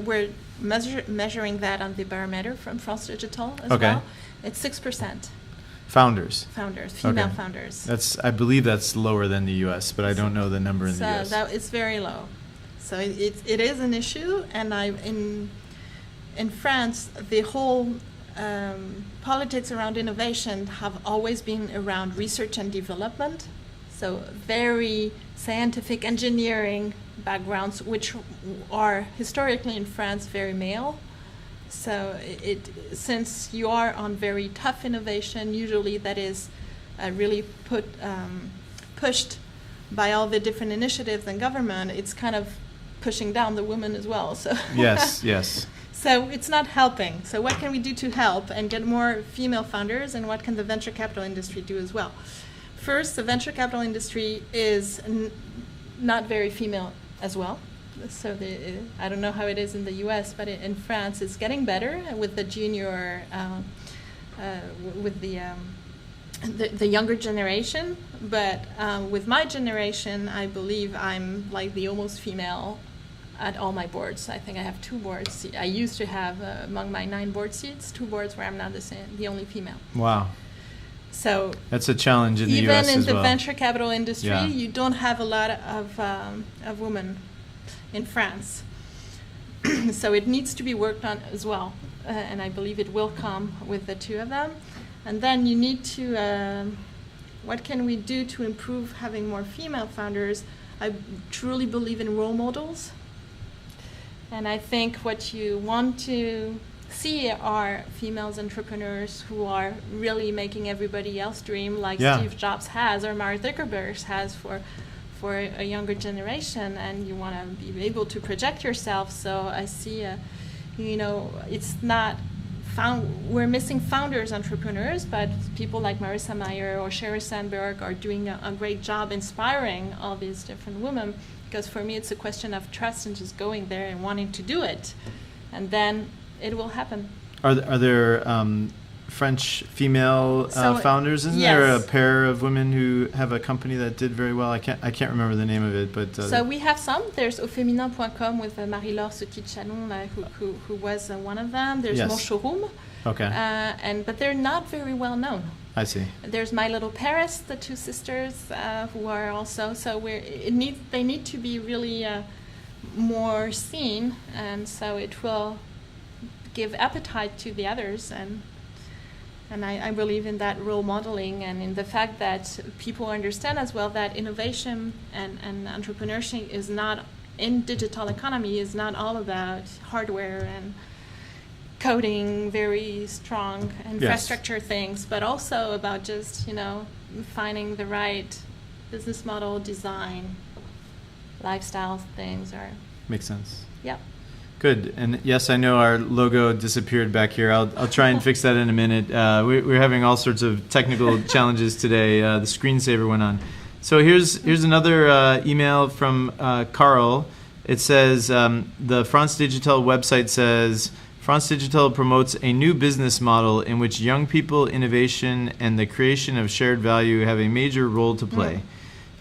[SPEAKER 2] we're measuring that on the barometer from France Digitale as well. It's 6%.
[SPEAKER 1] Founders,
[SPEAKER 2] female founders.
[SPEAKER 1] I believe that's lower than the U.S., but I don't know the number in the U.S.
[SPEAKER 2] So it's very low. So it is an issue, and in France, the whole politics around innovation have always been around research and development. So very scientific engineering backgrounds, which are historically in France very male. So since you are on very tough innovation, usually that is really pushed by all the different initiatives and government, it's kind of pushing down the women as well. So
[SPEAKER 1] Yes.
[SPEAKER 2] So it's not helping. So what can we do to help and get more female founders, and what can the venture capital industry do as well? First, the venture capital industry is not very female as well. So I don't know how it is in the U.S., but in France it's getting better with the junior, with the younger generation. But with my generation, I believe I'm like the almost female at all my boards. I think I have 2 boards. I used to have, among my 9 board seats, 2 boards where I'm not the only female.
[SPEAKER 1] Wow.
[SPEAKER 2] So
[SPEAKER 1] that's a challenge in the U.S. as well.
[SPEAKER 2] Even in the venture capital industry, you don't have a lot of women in France. So it needs to be worked on as well. And I believe it will come with the 2 of them. And then you need to, what can we do to improve having more female founders? I truly believe in role models. And I think what you want to see are females entrepreneurs who are really making everybody else dream, like Steve Jobs has or Mark Zuckerberg has for a younger generation, and you want to be able to project yourself. So I see, it's not we're missing founders, entrepreneurs, but people like Marissa Mayer or Sherry Sandberg are doing a great job inspiring all these different women. Because for me, it's a question of trust and just going there and wanting to do it, and then it will happen.
[SPEAKER 1] Are there French female founders? Isn't there a pair of women who have a company that did very well? I can't remember the name of it, but
[SPEAKER 2] so we have some. There's aufeminin.com with Marie-Laure Sotit-Chalon, who was one of them. There's Mon Showroom.
[SPEAKER 1] Okay.
[SPEAKER 2] But they're not very well known.
[SPEAKER 1] I see.
[SPEAKER 2] There's My Little Paris, the 2 sisters, who are also, so they need to be really more seen, and so it will give appetite to the others, and I believe in that role modeling and in the fact that people understand as well that innovation and entrepreneurship is not, in digital economy, is not all about hardware and coding, very strong infrastructure things, but also about just, finding the right business model, design, lifestyle things.
[SPEAKER 1] Makes sense.
[SPEAKER 2] Yep.
[SPEAKER 1] Good. And yes, I know our logo disappeared back here. I'll try and fix that in a minute. We're having all sorts of technical challenges today. The screensaver went on. So here's another email from Carl. It says, the France Digitale website says, France Digitale promotes a new business model in which young people, innovation, and the creation of shared value have a major role to play.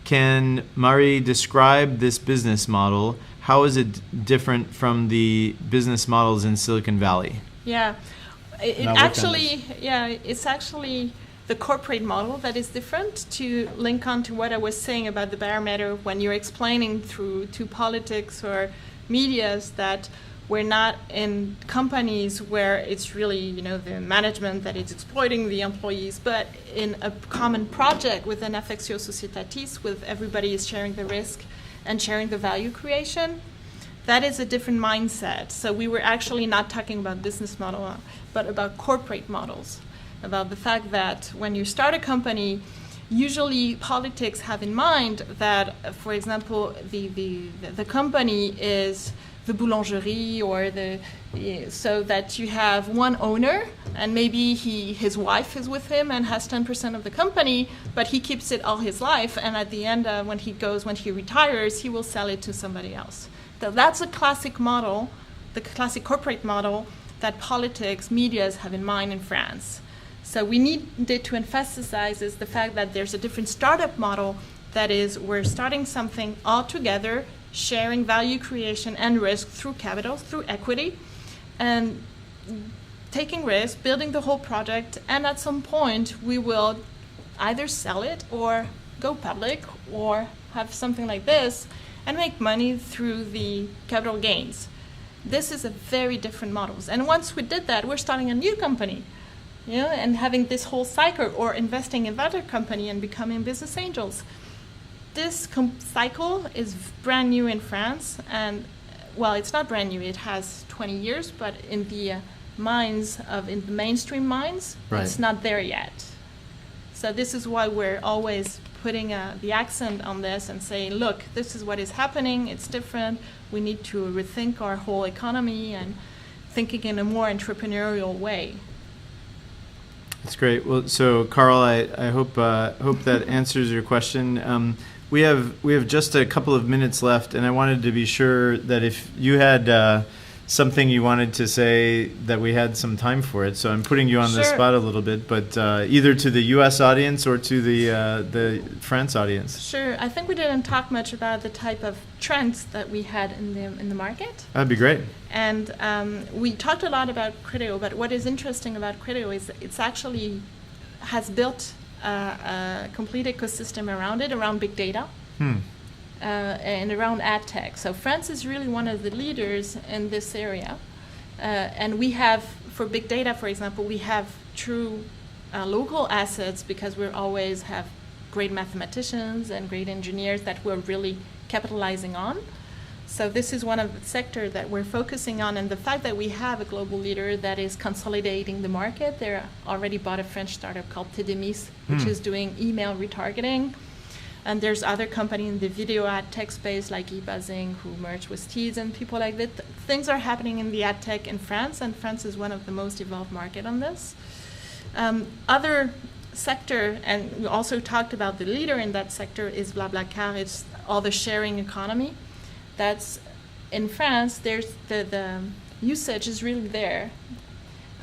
[SPEAKER 1] Can Marie describe this business model? How is it different from the business models in Silicon Valley?
[SPEAKER 2] Yeah, it's actually the corporate model that is different. To link on to what I was saying about the barometer when you're explaining to politics or medias that we're not in companies where it's really, the management that is exploiting the employees, but in a common project with an affectio societatis, with everybody is sharing the risk and sharing the value creation. That is a different mindset. So we were actually not talking about business model, but about corporate models, about the fact that when you start a company, usually politics have in mind that, for example, the company is the boulangerie, or so that you have one owner, and maybe his wife is with him and has 10% of the company, but he keeps it all his life, and at the end, when he retires, he will sell it to somebody else. So that's a classic model, the classic corporate model that politics, medias have in mind in France. So we needed to emphasize is the fact that there's a different startup model, that is, we're starting something all together, sharing value creation and risk through capital, through equity, and taking risk, building the whole project, and at some point we will either sell it or go public or have something like this and make money through the capital gains. This is a very different model. And once we did that, we're starting a new company, and having this whole cycle, or investing in other company and becoming business angels. This cycle is brand new in France, and well, it's not brand new. It has 20 years, but in the in the mainstream minds,
[SPEAKER 1] right,
[SPEAKER 2] it's not there yet. So this is why we're always putting the accent on this and saying, look, this is what is happening. It's different. We need to rethink our whole economy and thinking in a more entrepreneurial way.
[SPEAKER 1] That's great. Well, so Carl, I hope that answers your question. We have just a couple of minutes left, and I wanted to be sure that if you had something you wanted to say, that we had some time for it. So I'm putting you on the spot a little bit, but either to the U.S. audience or to the France audience.
[SPEAKER 2] Sure. I think we didn't talk much about the type of trends that we had in the market.
[SPEAKER 1] That'd be great.
[SPEAKER 2] And we talked a lot about Criteo, but what is interesting about Criteo is it's actually has built a complete ecosystem around big data and around ad tech. So France is really one of the leaders in this area. And we have, for big data, for example, we have true local assets because we always have great mathematicians and great engineers that we're really capitalizing on. So this is one of the sectors that we're focusing on, and the fact that we have a global leader that is consolidating the market. They already bought a French startup called Tedemis, which is doing email retargeting. And there's other companies in the video ad tech space like eBuzzing who merged with Teads and people like that. Things are happening in the ad tech in France, and France is one of the most evolved market on this. Other sector, and we also talked about the leader in that sector, is BlaBlaCar. It's all the sharing economy. That's in France. There's the usage is really there.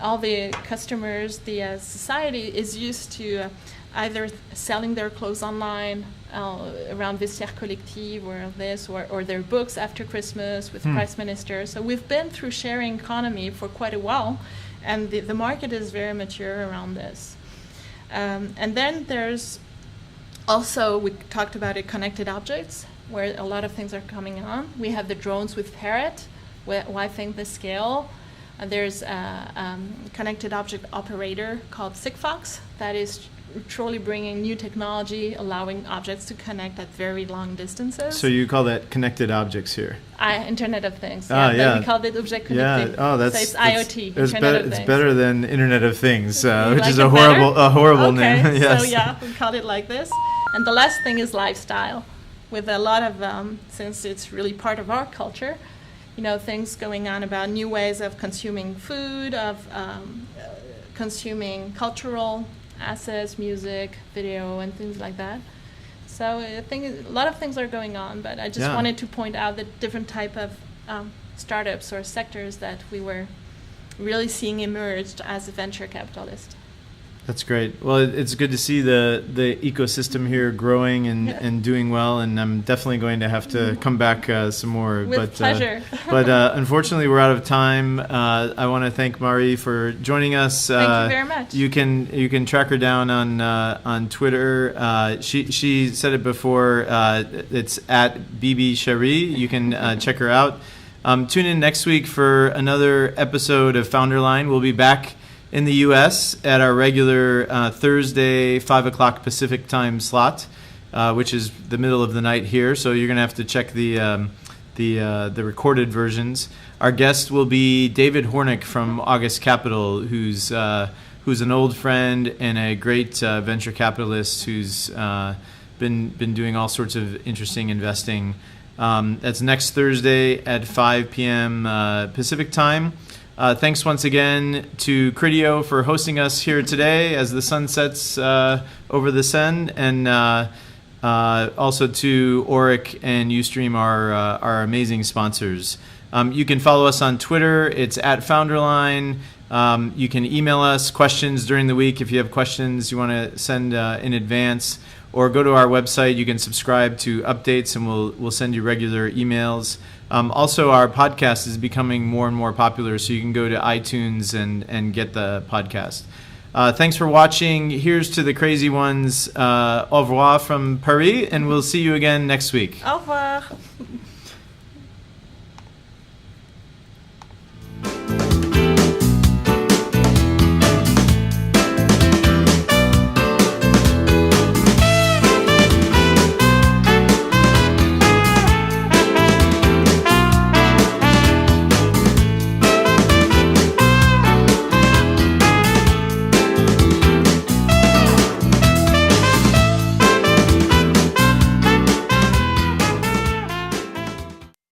[SPEAKER 2] All the customers, the society is used to either selling their clothes online around Vestiaire Collective or this, or their books after Christmas with Price Minister. So we've been through sharing economy for quite a while, and the market is very mature around this. And then there's also, we talked about it, connected objects, where a lot of things are coming on. We have the drones with Parrot, I think the scale. There's a connected object operator called Sigfox that is truly bringing new technology, allowing objects to connect at very long distances.
[SPEAKER 1] So you call that connected objects here?
[SPEAKER 2] Internet of Things. Yeah. We call it object connected.
[SPEAKER 1] Yeah. Oh, that's
[SPEAKER 2] so it's IoT.
[SPEAKER 1] It's better than Internet of Things, which
[SPEAKER 2] like
[SPEAKER 1] is a horrible name. Yes.
[SPEAKER 2] So yeah, we call it like this. And the last thing is lifestyle, with a lot of since it's really part of our culture. Things going on about new ways of consuming food, of consuming cultural assets, music, video, and things like that. So I think a lot of things are going on, but I just wanted to point out the different type of startups or sectors that we were really seeing emerged as a venture capitalist.
[SPEAKER 1] That's great. Well, it's good to see the ecosystem here growing and doing well, and I'm definitely going to have to come back some more.
[SPEAKER 2] With pleasure.
[SPEAKER 1] But unfortunately, we're out of time. I want to thank Marie for joining us.
[SPEAKER 2] Thank you very much.
[SPEAKER 1] You can track her down on Twitter. She said it before. It's at BB Cherie. You can check her out. Tune in next week for another episode of FounderLine. We'll be back in the U.S. at our regular Thursday 5 o'clock Pacific time slot, which is the middle of the night here. So you're going to have to check the recorded versions. Our guest will be David Hornick from August Capital, who's an old friend and a great venture capitalist who's been doing all sorts of interesting investing. That's next Thursday at 5 p.m. Pacific time. Thanks once again to Criteo for hosting us here today as the sun sets over the Seine, and also to Orrick and Ustream, our amazing sponsors. You can follow us on Twitter. It's at FounderLine. You can email us questions during the week if you have questions you want to send in advance, or go to our website. You can subscribe to updates, and we'll send you regular emails. Also, our podcast is becoming more and more popular, so you can go to iTunes and get the podcast. Thanks for watching. Here's to the crazy ones. Au revoir from Paris, and we'll see you again next week.
[SPEAKER 2] Au revoir.